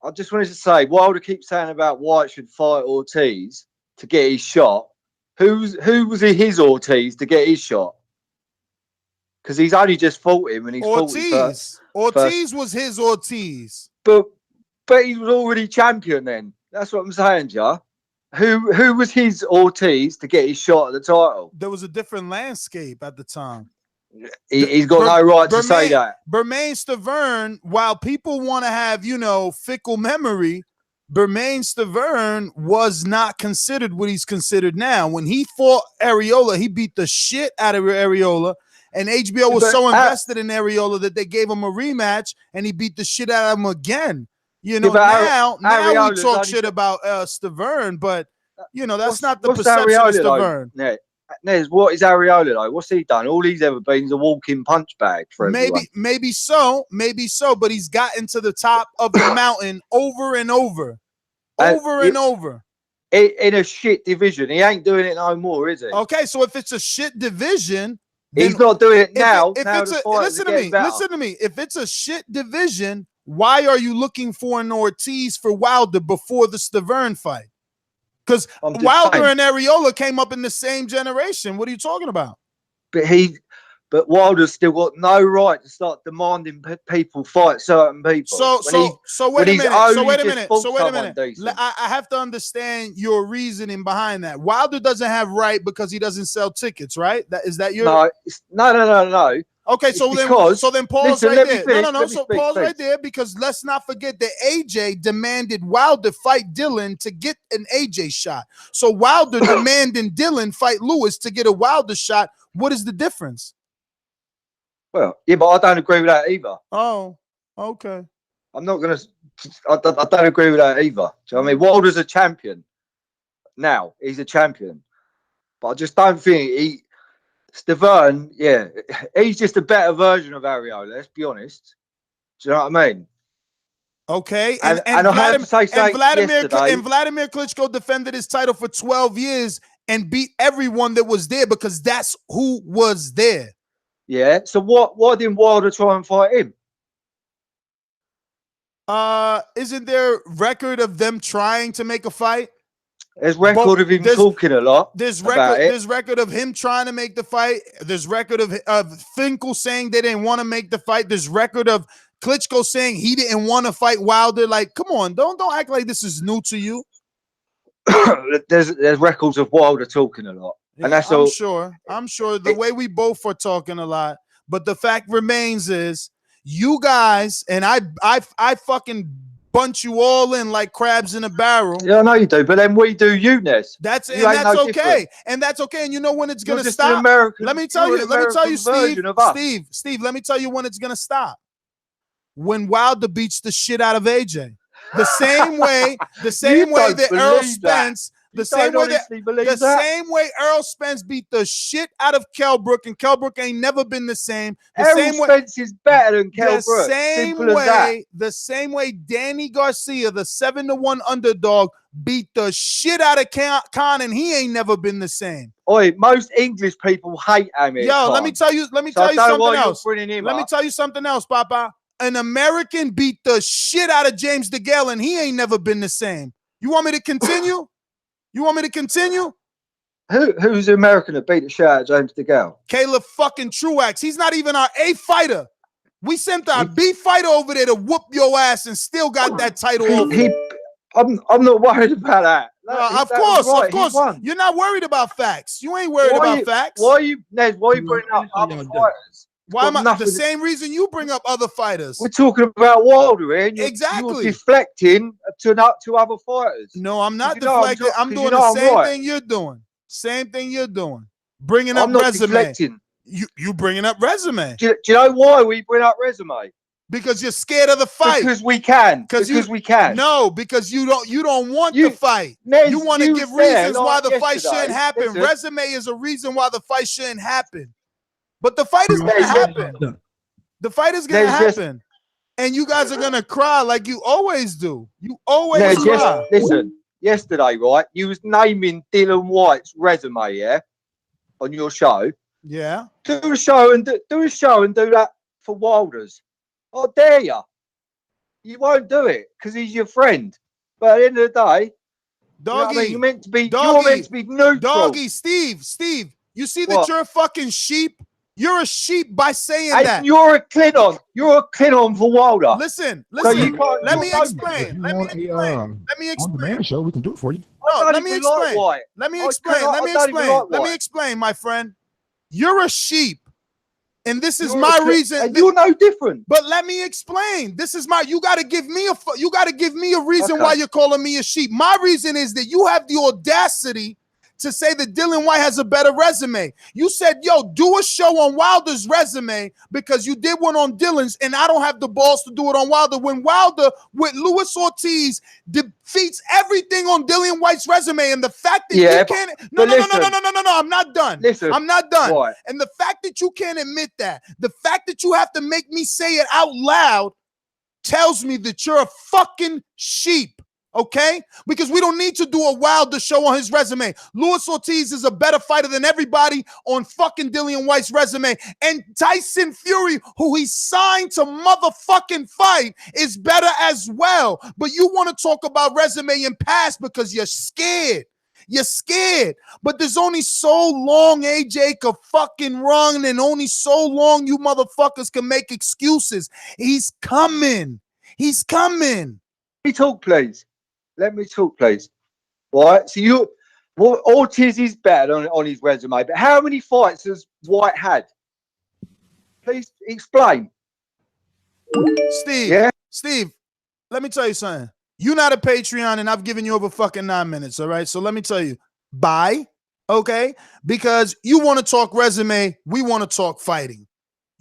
I just wanted to say, Wilder keeps saying about White should fight Ortiz to get his shot. Who was his Ortiz to get his shot? Because he's only just fought him, and he's Ortiz. Ortiz was his Ortiz. But he was already champion then. That's what I'm saying, ja. Who was his Ortiz to get his shot at the title? There was a different landscape at the time. He's got no right to say that. Bermain Stavern, while people want to have, fickle memory, Bermain Stavern was not considered what he's considered now. When he fought Areola, he beat the shit out of Areola, and HBO was so invested in Areola that they gave him a rematch, and he beat the shit out of him again. Now we talk shit about Stavern, but that's not the perception of Stavern. Nez, what is Areola though? What's he done? All he's ever been is a walking punch bag for everyone. Maybe so, but he's gotten to the top of the mountain over and over. And over. In a shit division. He ain't doing it no more, is he? Okay, so if it's a shit division, he's not doing it now. Listen to me. If it's a shit division, why are you looking for an Ortiz for Wilder before the Stavern fight? Because Wilder and Areola came up in the same generation. What are you talking about? But Wilder's still got no right to start demanding people fight certain people. So wait a minute. I have to understand your reasoning behind that. Wilder doesn't have right because he doesn't sell tickets, right? Is that your No. Okay, so then pause right there. No. So pause right there, because let's not forget that AJ demanded Wilder fight Dillon to get an AJ shot. So Wilder demanding Dillon fight Lewis to get a Wilder shot. What is the difference? Well, yeah, but I don't agree with that either. Oh, okay. I don't agree with that either. Do you know what I mean? Wilder's a champion. Now he's a champion, but I just don't think Stavern, he's just a better version of Areola. Let's be honest. Do you know what I mean? Okay, and Vladimir Klitschko defended his title for 12 years and beat everyone that was there because that's who was there. Yeah. So why didn't Wilder try and fight him? Isn't there record of them trying to make a fight? There's record of him talking a lot. There's record of him trying to make the fight. There's record of Finkel saying they didn't want to make the fight. There's record of Klitschko saying he didn't want to fight Wilder. Like, come on, don't act like this is new to you. there's records of Wilder talking a lot, and that's I'm sure the way we both are talking a lot. But the fact remains is you guys and I fucking bunch you all in like crabs in a barrel. Yeah, I know you do, but then we do you, Ness. That's okay. And that's okay. And you know when it's gonna stop? Let me tell you, Steve, let me tell you when it's gonna stop. When Wilder beats the shit out of AJ. The same way that Errol Spence The same way Errol Spence beat the shit out of Kell Brook, and Kell Brook ain't never been the same. Errol Spence is better than Kell Brook. Simple as that. The same way Danny Garcia, the 7-1 underdog, beat the shit out of Khan, and he ain't never been the same. Oi, most English people hate Amir Yo, Khan. let me tell you something else. Let me tell you something else, Papa. An American beat the shit out of James DeGale, and he ain't never been the same. You want me to continue? Who's the American that beat the shit out of James DeGale? Caleb fucking Truax. He's not even our A fighter. We sent our B fighter over there to whoop your ass and still got that title over. I'm not worried about that. Of course. You're not worried about facts. You ain't worried about facts. Why are you bringing up other fighters? Why am I the same reason you bring up other fighters? We're talking about Wilder here. Exactly. You're deflecting to other fighters. No, I'm not deflecting. I'm doing the same thing you're doing. Same thing you're doing. Bringing up resume. Deflecting. You bringing up resume. Do you know why we bring up resume? Because you're scared of the fight. Because we can. We can. No, because you don't want the fight. You want to give reasons why the fight shouldn't happen. Resume is a reason why the fight shouldn't happen. But the fight is going to happen. The fight is going to happen. And you guys are going to cry like you always do. You always cry. Listen, yesterday, right, you was naming Dylan White's resume, yeah, on your show. Yeah. Do a show and do that for Wilder's. I dare you. You won't do it because he's your friend. But at the end of the day, Doggy, you're meant to be neutral. Doggy, Steve, you see that you're a fucking sheep? You're a sheep by saying that. You're a Klingon. You're a Klingon for Wilder. Listen. So Let me explain. Let me explain. On the man show, we can do it for you. No, let me explain, my friend. You're a sheep. And this is my reason. And you're no different. But let me explain. You got to give me a reason why you're calling me a sheep. My reason is that you have the audacity to say that Dylan White has a better resume. You said, yo, do a show on Wilder's resume because you did one on Dylan's, and I don't have the balls to do it on Wilder. When Wilder with Luis Ortiz defeats everything on Dylan White's resume, and the fact that you can't no, I'm not done. I'm not done. What? And the fact that you can't admit that, the fact that you have to make me say it out loud tells me that you're a fucking sheep. Okay? Because we don't need to do a Wilder show on his resume. Luis Ortiz is a better fighter than everybody on fucking Dillian White's resume. And Tyson Fury, who he signed to motherfucking fight, is better as well. But you want to talk about resume and past because you're scared. You're scared. But there's only so long AJ could fucking run, and only so long you motherfuckers can make excuses. He's coming. He's coming. Let me talk, please. Right, so Ortiz is better on his resume, but how many fights has White had? Please explain. Steve, let me tell you something. You're not a Patreon, and I've given you over fucking 9 minutes, all right? So let me tell you, bye, okay? Because you want to talk resume, we want to talk fighting.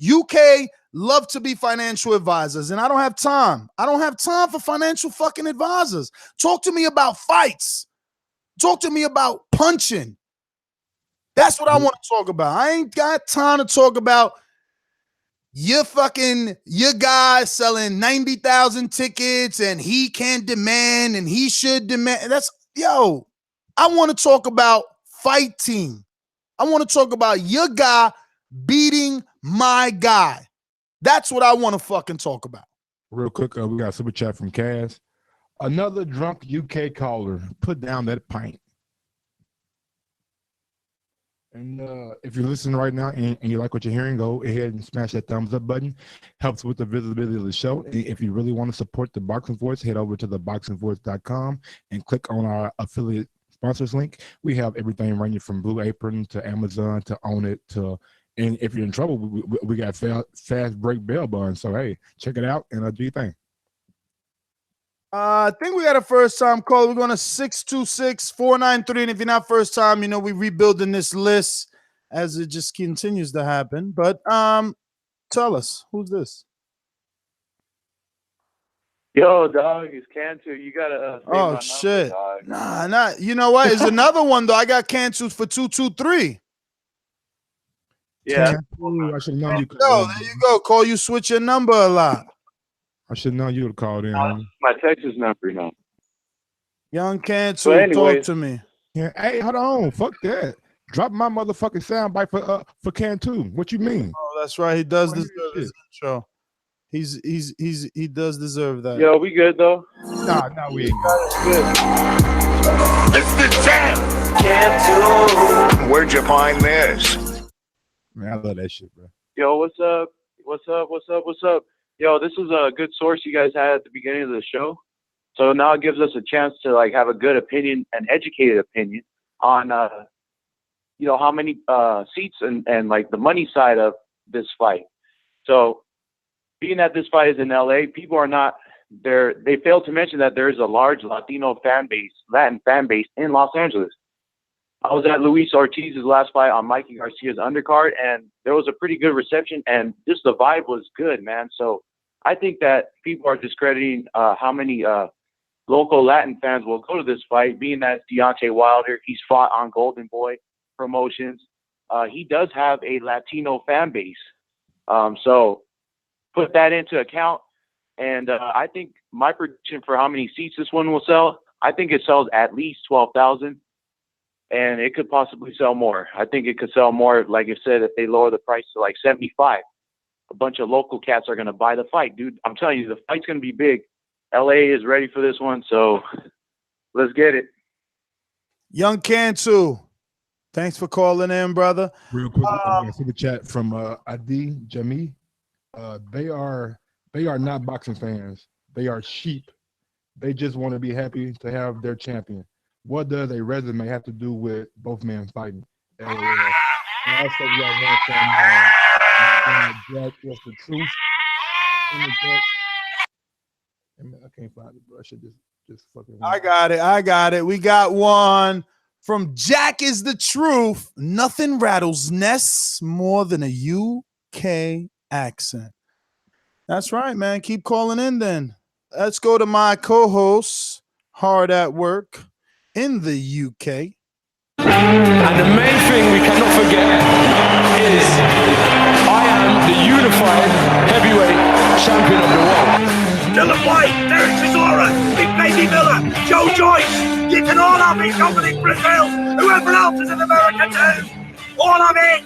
UK love to be financial advisors, and I don't have time. I don't have time for financial fucking advisors. Talk to me about fights. Talk to me about punching. That's what I want to talk about. I ain't got time to talk about your guy selling 90,000 tickets and he can demand and he should demand. I want to talk about fighting. I want to talk about your guy beating my guy. That's what I want to fucking talk about. Real quick, we got a super chat from Kaz. Another drunk UK caller. Put down that pint. And if you're listening right now and you like what you're hearing, go ahead and smash that thumbs up button. Helps with the visibility of the show. And if you really want to support the Boxing Voice, head over to ThaBoxingvoice.com and click on our affiliate sponsors link. We have everything ranging from Blue Apron to Amazon to Own It to... And if you're in trouble, we got fast break bail bonds. So, hey, check it out and do your thing. I think we got a first time call. We're going to 626-493. And if you're not first time, we're rebuilding this list as it just continues to happen. But tell us, who's this? Yo, dog, it's Cantu. You gotta save my Oh number, shit. dog. Nah, not. You know what? Is another one though. I got canceled for 223. Yeah. I should have known you. There you go. Call you switch your number a lot. I should have known you would have called in, homie. My Texas number, you know. Young Cancel, So anyways- talk to me. Yeah, hey, hold on. Fuck that. Drop my motherfucking soundbite for Cantu. What you mean? Oh, that's right. He does deserve his intro. He does deserve that. Yo, we good though? Nah, we ain't good. It's the champ. Where'd you find this? Man, I love that shit, bro. Yo, what's up? What's up? Yo, this is a good source you guys had at the beginning of the show. So now it gives us a chance to like have a good opinion, an educated opinion on how many seats and like the money side of this fight. So being that this fight is in LA, people are not there. They failed to mention that there is a large Latin fan base in Los Angeles. I was at Luis Ortiz's last fight on Mikey Garcia's undercard, and there was a pretty good reception, and just the vibe was good, man. So I think that people are discrediting how many local Latin fans will go to this fight, being that Deontay Wilder, he's fought on Golden Boy Promotions. He does have a Latino fan base. So put that into account. And I think my prediction for how many seats this one will sell, I think it sells at least 12,000. And it could possibly sell more. I think it could sell more, like I said, if they lower the price to like 75. A bunch of local cats are going to buy the fight. Dude, I'm telling you, the fight's going to be big. LA is ready for this one, so let's get it. Young Cantu, thanks for calling in, brother. Real quick, I see the chat from Adi Jami. They are not boxing fans. They are sheep. They just want to be happy to have their champion. What does a resume have to do with both men fighting? And also, we got one from Jack. What's the truth? I can't find it, bro. I should just fucking. I got it. We got one from Jack is the truth. Nothing rattles nests more than a UK accent. That's right, man. Keep calling in then. Let's go to my co-host, Hard at Work in the UK. And the main thing we cannot forget is I am the unified heavyweight champion of the world. Dylan White, Derek Chisora, Big Baby Miller, Joe Joyce. You can all have it. Dominic Brazil, whoever else is in America too. All of it.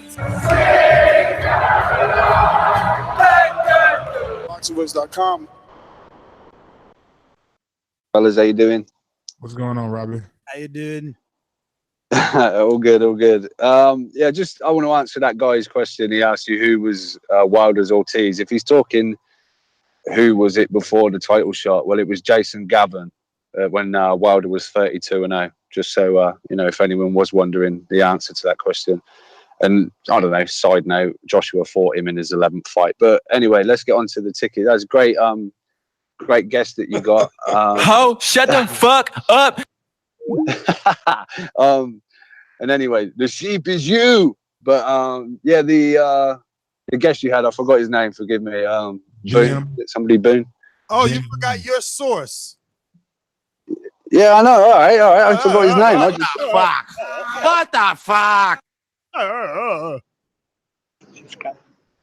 ThaBoxingvoice.com. Fellas, how you doing? What's going on, Robbie? How you doing? all good. Yeah, just I want to answer that guy's question. He asked you who was Wilder's Ortiz. If he's talking who was it before the title shot, well, it was Jason Gavin when Wilder was 32-0. Just so if anyone was wondering the answer to that question. And I don't know. Side note: Joshua fought him in his 11th fight. But anyway, let's get on to the ticket. That's great. Great guest that you got. Ho, shut the fuck up. And anyway, the sheep is you. But yeah, the guest you had, I forgot his name. Forgive me. Boone. Somebody Boone. Oh, you forgot your source. Yeah, I know. All right. I forgot his name. What the fuck?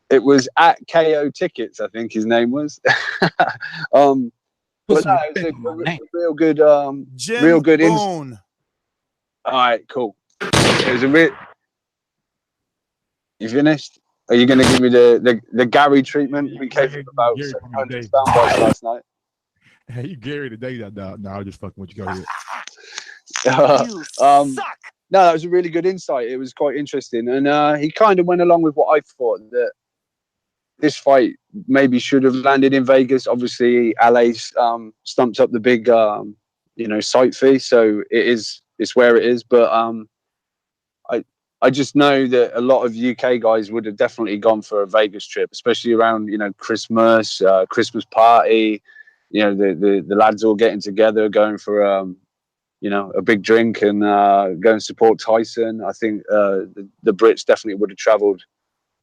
It was at KO Tickets, I think his name was. But no, it was a real good, Jim real good Boone. All right, cool. It was a bit. You finished? Are you going to give me the Gary treatment? We gave him about 700 soundbites last night. Hey, you Gary today, that dog. No, I'm just fucking with you. Go ahead. No, that was a really good insight. It was quite interesting, and he kind of went along with what I thought, that this fight maybe should have landed in Vegas. Obviously, LA stumped up the big, site fee, so it's where it is. But I just know that a lot of UK guys would have definitely gone for a Vegas trip, especially around Christmas, Christmas party. The lads all getting together, going for a big drink and go and support Tyson. I think the Brits definitely would have travelled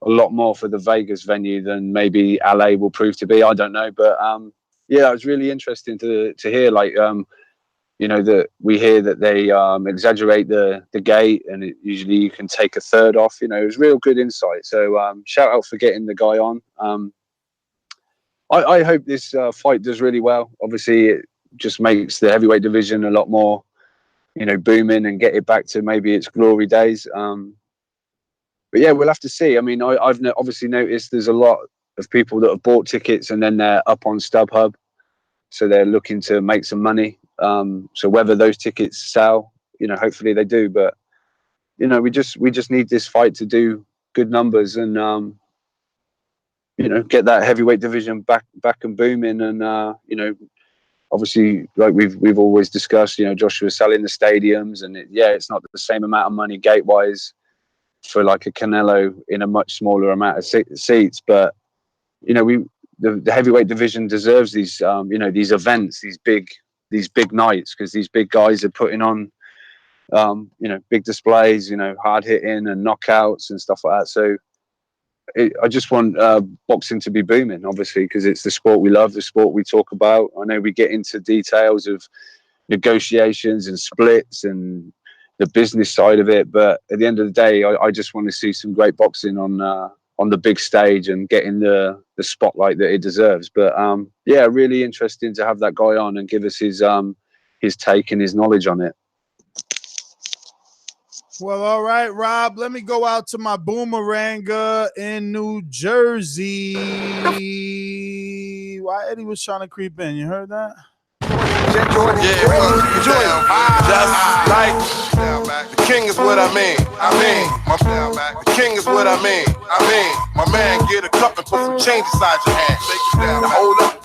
a lot more for the Vegas venue than maybe LA will prove to be. I don't know, but yeah, it was really interesting to hear. Like, you know, that we hear that they exaggerate the gate, and usually you can take a third off. You know, it was real good insight. So shout out for getting the guy on. I hope this fight does really well. Obviously, it just makes the heavyweight division a lot more, you know, booming and get it back to maybe its glory days. But yeah, we'll have to see. I mean, I've obviously noticed there's a lot of people that have bought tickets and then they're up on StubHub, so they're looking to make some money. So whether those tickets sell, you know, hopefully they do. But you know, we just need this fight to do good numbers and you know, get that heavyweight division back and booming. And you know, obviously, like we've always discussed, you know, Joshua's selling the stadiums, and it's not the same amount of money gate wise for like a Canelo in a much smaller amount of seats, but you know, the heavyweight division deserves these you know, these events, these big nights, because these big guys are putting on you know, big displays, you know, hard hitting and knockouts and stuff like that. So I just want boxing to be booming, obviously, because it's the sport we love, the sport we talk about. I know we get into details of negotiations and splits and the business side of it, but at the end of the day, I just want to see some great boxing on the big stage and getting the spotlight that it deserves. But yeah, really interesting to have that guy on and give us his take and his knowledge on it. Well, all right, Rob, let me go out to my boomeranger in New Jersey. Why Eddie was trying to creep in, you heard that? Just like the king is what I mean. The king is what I mean. My man, get a cup and put some change inside your hand. Now hold up.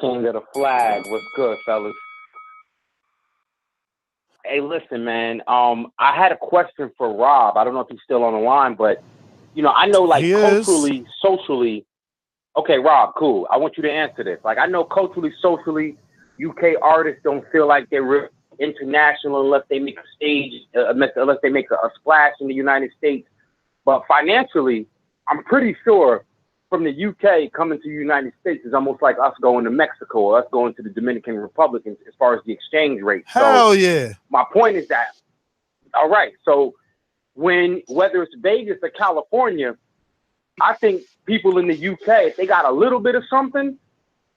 King of the flag. What's good, fellas? Hey, listen, man. I had a question for Rob. I don't know if he's still on the line, but you know, I know like culturally, socially. Okay, Rob, cool. I want you to answer this. Like, I know culturally, socially, UK artists don't feel like they're real international unless they make a stage, unless they make a splash in the United States. But financially, I'm pretty sure from the UK coming to the United States is almost like us going to Mexico or us going to the Dominican Republic as far as the exchange rate. Hell yeah. My point is that, all right, so whether it's Vegas or California, I think people in the UK, if they got a little bit of something,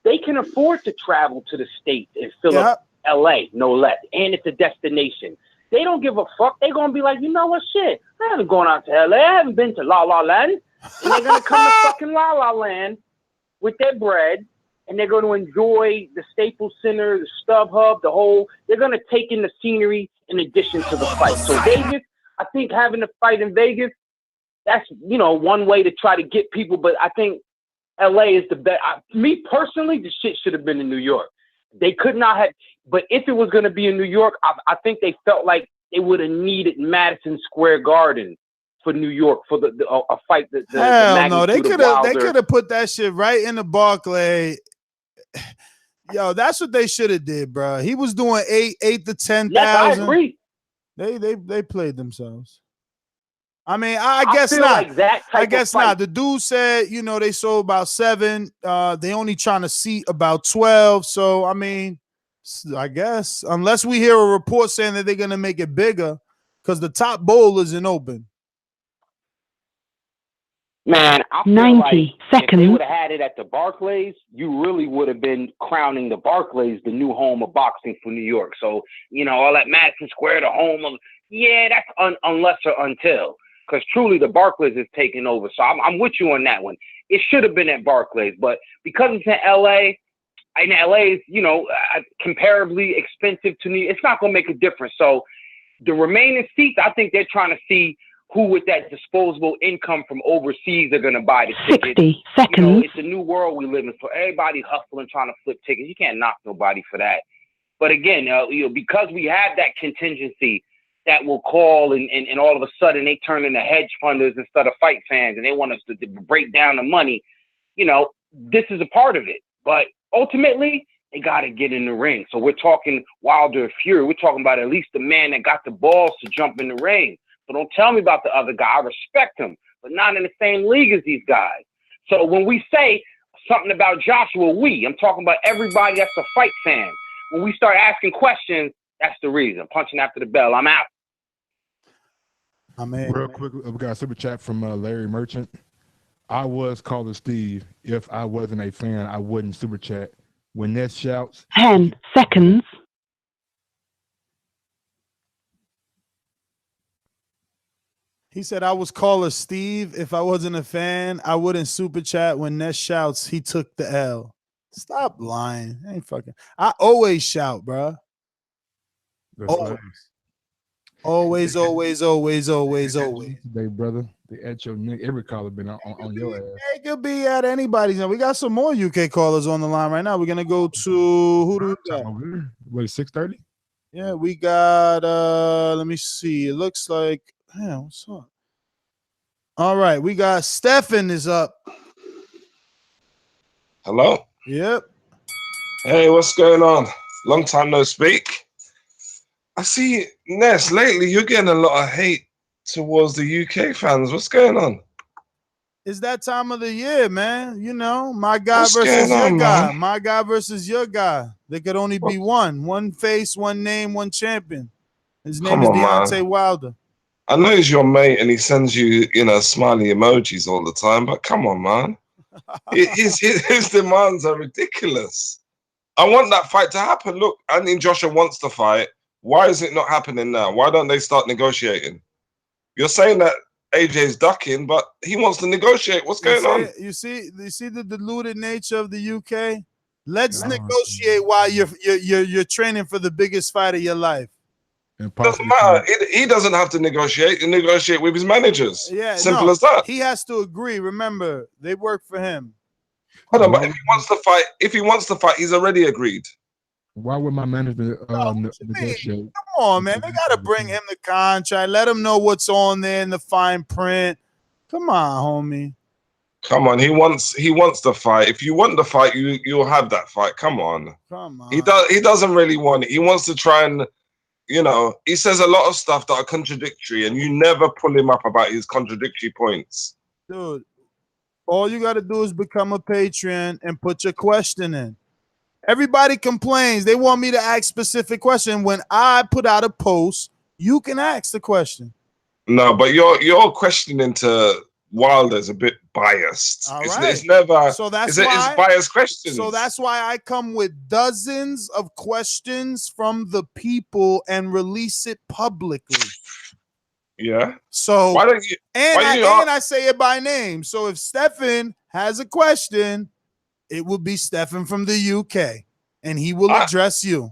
they can afford to travel to the States and fill up LA, no less. And it's a destination. They don't give a fuck. They're going to be like, you know what, shit, I haven't gone out to LA. I haven't been to La La Land. And they're going to come to fucking La La Land with their bread, and they're going to enjoy the Staples Center, the StubHub, they're going to take in the scenery in addition to the fight. So Vegas, I think having a fight in Vegas, that's, you know, one way to try to get people, but I think LA is the best. Me personally, the shit should have been in New York. They could not have, but if it was going to be in New York, I think they felt like they would have needed Madison Square Garden for New York for a fight. Hell no, they could have put that shit right in the Barclay. Yo, that's what they should have did, bro. He was doing 8 to 10,000. Yes, I agree. They played themselves. I mean, I guess not. Like I guess not. The dude said, you know, they sold about 7. They only trying to seat about 12. So, I mean, I guess unless we hear a report saying that they're going to make it bigger because the top bowl isn't open. Man, I feel 90 like seconds. If they would have had it at the Barclays, you really would have been crowning the Barclays the new home of boxing for New York. So, you know, all that Madison Square, the home of, that's unless or until. Because truly the Barclays is taking over. So I'm with you on that one. It should have been at Barclays, but because it's in LA, and LA is, you know, comparably expensive to me, it's not going to make a difference. So the remaining seats, I think they're trying to see who with that disposable income from overseas are going to buy the tickets. 60 seconds. You know, it's a new world we live in. So everybody hustling, trying to flip tickets. You can't knock nobody for that. But again, you know, because we have that contingency that will call and all of a sudden they turn into hedge funders instead of fight fans and they want us to break down the money, you know, this is a part of it. But ultimately, they got to get in the ring. So we're talking Wilder Fury. We're talking about at least the man that got the balls to jump in the ring. So don't tell me about the other guy. I respect him. but not in the same league as these guys. So when we say something about Joshua, I'm talking about everybody that's a fight fan. When we start asking questions, that's the reason. Punching after the bell. I'm out. Real quick, we got a super chat from Larry Merchant. I was calling Steve. If I wasn't a fan, I wouldn't super chat. When Ness shouts 10 seconds. He said, I was caller Steve. If I wasn't a fan, I wouldn't super chat. When Ness shouts, he took the L. Stop lying. I ain't fucking. I always shout, bro. Always. Always. Today, brother. They at your neck. Every caller been on your ass. It could be at anybody's. Now we got some more UK callers on the line right now. We're gonna go to who do we got? What, 6:30? Yeah, we got let me see. It looks like what's up? All right, we got Stefan is up. Hello? Yep. Hey, what's going on? Long time no speak. I see, Ness, lately you're getting a lot of hate towards the UK fans. What's going on? It's that time of the year, man. You know, my guy What's versus going your on, guy. man? My guy versus your guy. There could only be one face, one name, one champion. His name Come is on, man. Deontay Wilder. I know he's your mate and he sends you, smiley emojis all the time, but come on, man. His demands are ridiculous. I want that fight to happen. Look, Anthony Joshua wants to fight. Why is it not happening now? Why don't they start negotiating? You're saying that AJ's ducking, but he wants to negotiate. What's going on? You see the deluded nature of the UK. Let's negotiate while you're training for the biggest fight of your life. Doesn't matter. He doesn't have to negotiate. He negotiate with his managers. Yeah, Simple as that. He has to agree. Remember, they work for him. Hold on, but if he wants to fight, he's already agreed. Why would my management negotiate? Come on, man. They gotta bring him the contract. Let him know what's on there in the fine print. Come on, homie. Come on, he wants the fight. If you want the fight, you'll have that fight. Come on. Come on. He doesn't really want it. He wants to try and, he says a lot of stuff that are contradictory, and you never pull him up about his contradictory points. Dude, all you gotta do is become a patron and put your question in. Everybody complains. They want me to ask specific question. When I put out a post, you can ask the question. No, but your questioning to Wilder's a bit biased. All It's right. never. So that's it's why biased questions. So that's why I come with dozens of questions from the people and release it publicly. Yeah. So why don't you? I say it by name. So if Stefan has a question, it will be Stefan from the UK, and he will address you.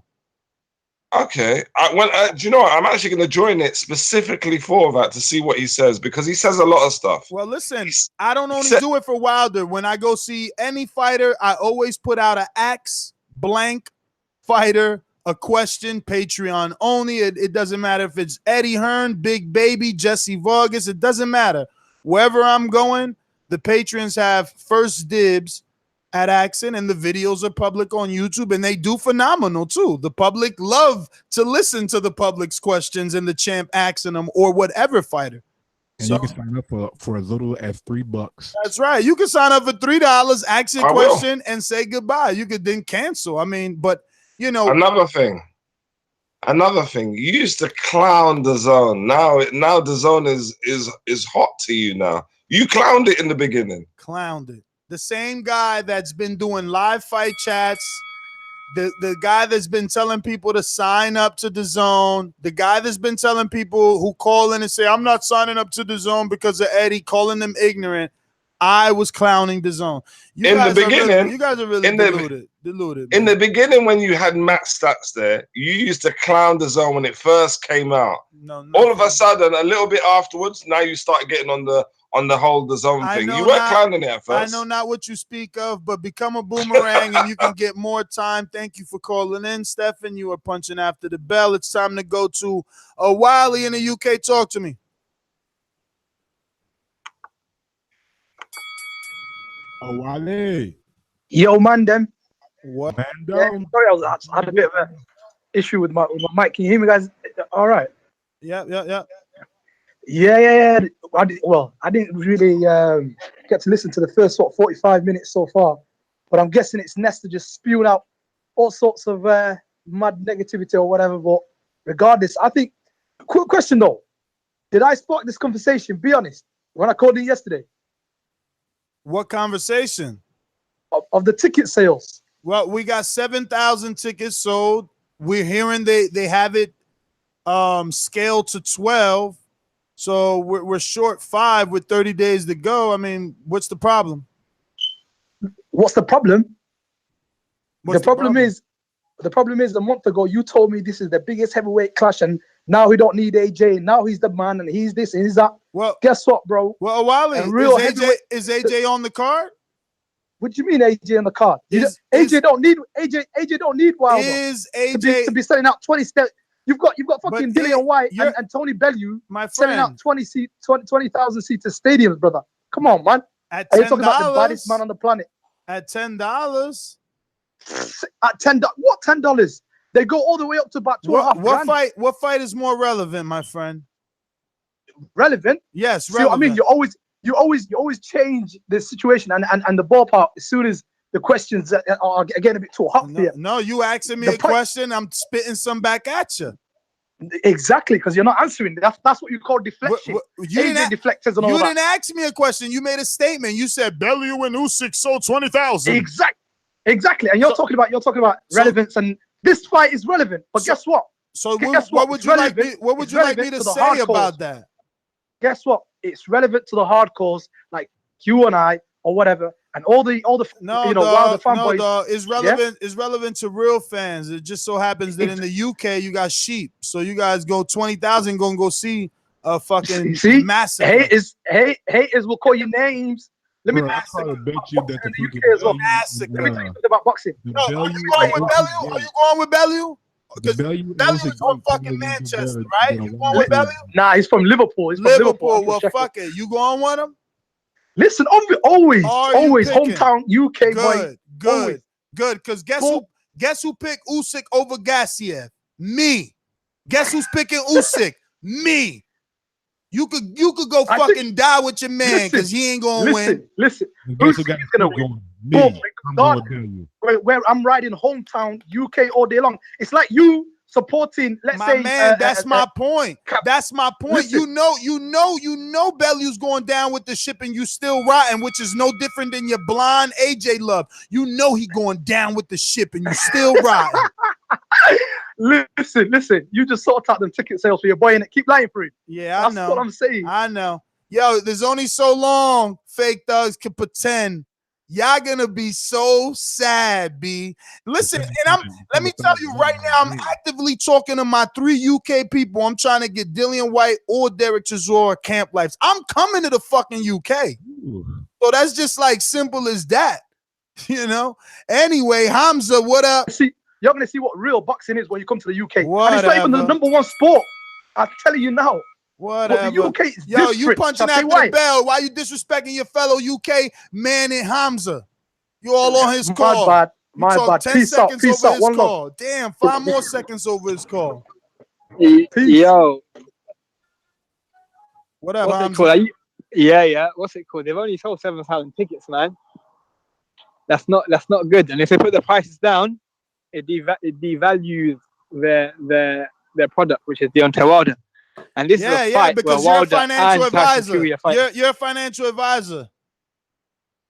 Okay. Do you know what? I'm actually going to join it specifically for that to see what he says, because he says a lot of stuff. Well, listen, I don't only do it for Wilder. When I go see any fighter, I always put out an axe blank fighter, a question, Patreon only. It doesn't matter if it's Eddie Hearn, Big Baby, Jesse Vargas. It doesn't matter. Wherever I'm going, the patrons have first dibs at Axon, and the videos are public on YouTube, and they do phenomenal too. The public love to listen to the public's questions and the champ asking them, or whatever fighter. And you can sign up for as little as $3. That's right. You can sign up for $3, ask your question, and say goodbye. You could then cancel. I mean, but another thing. You used to clown the zone. Now the zone is hot to you now. You clowned it in the beginning. Clowned it. The same guy that's been doing live fight chats, the guy that's been telling people to sign up to the zone, the guy that's been telling people who call in and say, I'm not signing up to the zone because of Eddie, calling them ignorant. I was clowning the zone. You guys are really deluded. In the beginning, when you had Matt Stats there, you used to clown the zone when it first came out. All of a sudden, a little bit afterwards, now you start getting on the whole the zone thing. You weren't clowning it at first. I know not what you speak of, but become a boomerang and you can get more time. Thank you for calling in, Stefan. You are punching after the bell. It's time to go to Wiley in the UK. Talk to me. Wiley. Yo, man, them. What? Yeah, sorry, I had a bit of an issue with my mic. Can you hear me, guys? All right. Yeah. Yeah. I didn't really get to listen to the first 45 minutes so far, but I'm guessing it's Nesta just spewing out all sorts of mad negativity or whatever. But regardless, I think. Quick question though: did I spark this conversation? Be honest. When I called in yesterday. What conversation? Of the ticket sales. Well, we got 7,000 tickets sold. We're hearing they have it scaled to 12. So we're short 5 with 30 days to go. I mean, what's the problem? What's the problem? The problem is a month ago you told me this is the biggest heavyweight clash, and now we don't need AJ. Now he's the man, and he's this and he's that. Well, guess what, bro? Well, Wally, is AJ on the card? What do you mean AJ on the card? AJ don't need Wilder. Is AJ to be selling out 20 steps? You've got fucking Dillian White and Tony Bellew selling out 20,000 seater stadiums, brother. Come on, man. Are you talking about the baddest man on the planet? At $10. At $10. What $10? They go all the way up to about $2.5. What fight is more relevant, my friend? Relevant? Yes, relevant. I mean, you always change the situation and the ballpark as soon as the questions are getting a bit too hot for you. No, you asking me a question, I'm spitting some back at you. Exactly, because you're not answering. That's what you call deflection. You didn't ask me a question. You made a statement. You said Bellew and Usyk sold 20,000. Exactly. And you're talking about relevance, and this fight is relevant. But guess what? What would you like me to say about that? Guess what? It's relevant to the hardcores like you and I or whatever, and all the Wilder fanboys. No, it's relevant. Yeah? It's relevant to real fans. It just so happens that in the UK you got sheep, so you guys go 20,000 going to go see a fucking massive. Haters will call you names. Let me bet you that the UK as well. Let me tell you something about boxing. Are you going with Bellew? Because Bellew's from fucking Manchester, right? You going with Bellew? Nah, he's from Liverpool. Liverpool. Well, fuck it. You going with him? Listen, always hometown UK boy. Good. Because guess who picked Usyk over Gassiev? Me. Guess who's picking Usyk? Me. You could go fucking die with your man because he ain't gonna win. Listen, Usyk is gonna win. Where I'm riding hometown UK all day long. It's like you supporting, let's say, that's my point. That's my point. Listen. You know Bellew's going down with the ship and you still riding, which is no different than your blonde AJ Love. You know he going down with the ship and you still riding. Listen. You just sort out them ticket sales for your boy and keep lying for him. Yeah, that's what I'm saying. I know. Yo, there's only so long fake thugs can pretend. Y'all gonna be so sad, B. Listen, and let me tell you right now, I'm actively talking to my 3 UK people. I'm trying to get Dillian White or Derek Chisora Camp Lives. I'm coming to the fucking UK. So that's just like simple as that. You know? Anyway, Hamza, what up? You're gonna see what real boxing is when you come to the UK. And it's not even the #1 sport. I'm telling you now. Whatever. The UK is Yo, you punching after the bell. Why you disrespecting your fellow UK man in Hamza? You all on his call. My bad. 10 Peace seconds out. over his call. Damn, 5 more seconds over his call. Yo. What up, What's Hamza? it called? Yeah. What's it called? They've only sold 7,000 tickets, man. That's not good. And if they put the prices down, it devalues their product, which is Deontay Wilder. And this is a fight because where you're a Wilder financial and Tyson advisor. Fury are fighting. You're a financial advisor.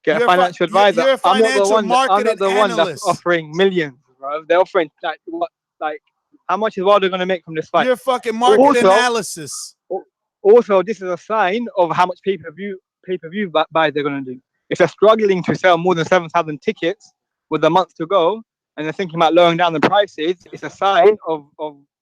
Get a financial advisor. You're a financial I'm not the one that's offering millions, bro. They're offering like how much is Wilder going to make from this fight? You're fucking market analysis. Also, this is a sign of how much pay-per-view buys they're going to do. If they're struggling to sell more than 7,000 tickets with a month to go, and they're thinking about lowering down the prices, it's a sign of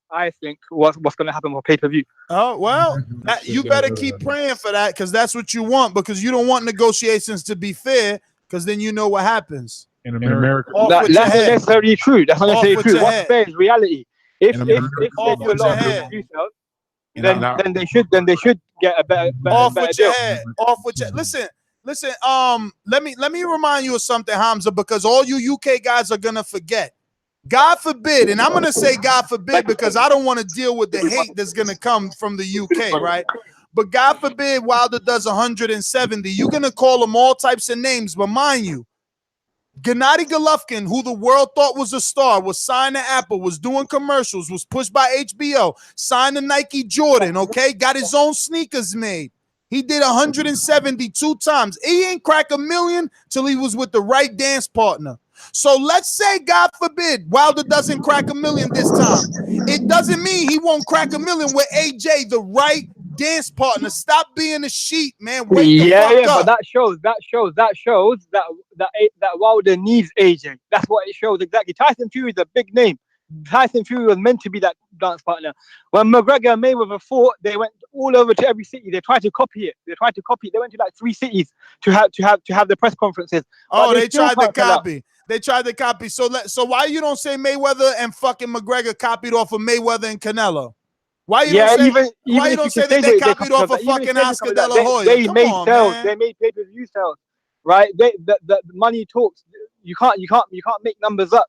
I think what's going to happen for pay-per-view. Oh, well, you better keep praying for that because that's what you want, because you don't want negotiations to be fair, because then you know what happens. In America. That's not necessarily true. That's not necessarily true. What's fair is reality. If they do a lot of pay-per-view sales, then they should get a better Off better with deal. your head. Off with your Listen. Let me remind you of something, Hamza, because all you UK guys are gonna forget. God forbid, and I'm going to say God forbid because I don't want to deal with the hate that's going to come from the UK, right? But God forbid Wilder does 170. You're going to call him all types of names. But mind you, Gennady Golovkin, who the world thought was a star, was signed to Apple, was doing commercials, was pushed by HBO, signed to Nike Jordan, okay? Got his own sneakers made. He did 172 times. He ain't crack $1 million till he was with the right dance partner. So let's say, God forbid, Wilder doesn't crack $1 million this time. It doesn't mean he won't crack $1 million with AJ, the right dance partner. Stop being a sheep, man. Wake the fuck up. But that shows that Wilder needs AJ. That's what it shows exactly. Tyson Fury is a big name. Tyson Fury was meant to be that dance partner. When McGregor and Mayweather fought, they went all over to every city. They tried to copy it. They went to like 3 cities to have the press conferences. Oh, they tried to copy. They tried to copy. So why you don't say Mayweather and fucking McGregor copied off of Mayweather and Canelo? Why you don't say that they copied off of fucking Oscar De La Hoya? They Come made on, sales. man. They made pay-per-view sales, right? The money talks. You can't make numbers up.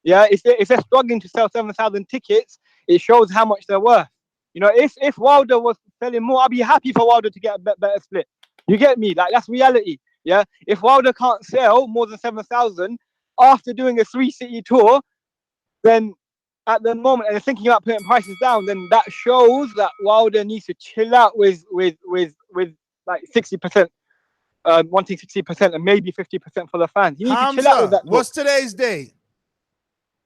Yeah, if they're struggling to sell 7,000 tickets, it shows how much they're worth. You know, if Wilder was selling more, I'd be happy for Wilder to get a better split. You get me? Like, that's reality. Yeah. If Wilder can't sell more than 7,000 after doing a 3-city tour, then at the moment, and they're thinking about putting prices down, then that shows that Wilder needs to chill out with like 60%, wanting 60% and maybe 50% for the fans. He needs to chill out with that. What's today's date?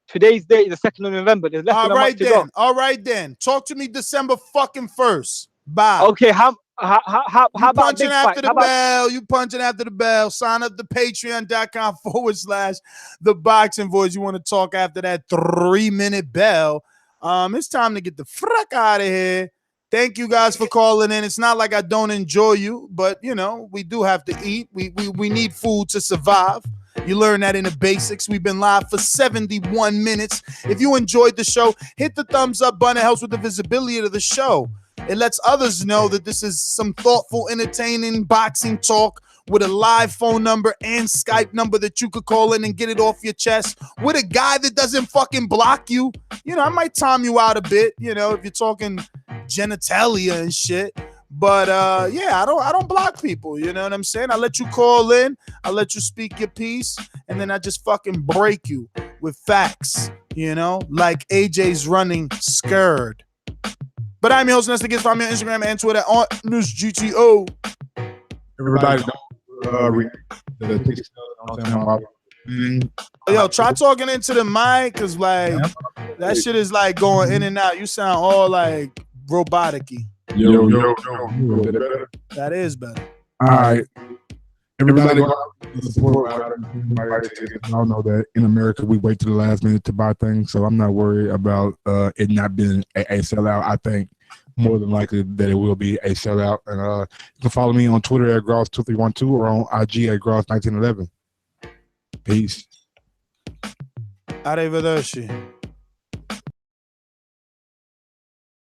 Today's date is the 2nd of November. There's less than a month to go. All right then. Talk to me December fucking 1st. Bye. Okay, how about punching big after fight? the bell? You punching after the bell. Sign up to patreon.com/ThaBoxingVoice. You want to talk after that 3-minute bell? It's time to get the fuck out of here. Thank you guys for calling in. It's not like I don't enjoy you, but you know, we do have to eat. We need food to survive. You learn that in the basics. We've been live for 71 minutes. If you enjoyed the show, hit the thumbs up button. It helps with the visibility of the show. It lets others know that this is some thoughtful, entertaining boxing talk with a live phone number and Skype number that you could call in and get it off your chest with a guy that doesn't fucking block you. You know, I might time you out a bit, you know, if you're talking genitalia and shit. But yeah, I don't block people, you know what I'm saying? I let you call in, I let you speak your piece, and then I just fucking break you with facts, you know, like AJ's running scared. But I'm your host, Nestor Gibbs. Find me on Instagram and Twitter on NewsGTO. Everybody, yo, try talking into the mic, cause like that shit is like going in and out. You sound all like robotic-y. Yo. That is better. All right. Everybody support. I don't know that in America we wait to the last minute to buy things, so I'm not worried about it not being a sellout. I think more than likely that it will be a sellout. And you can follow me on Twitter at Gross2312 or on IG at Gross1911. Peace. Arrivederci.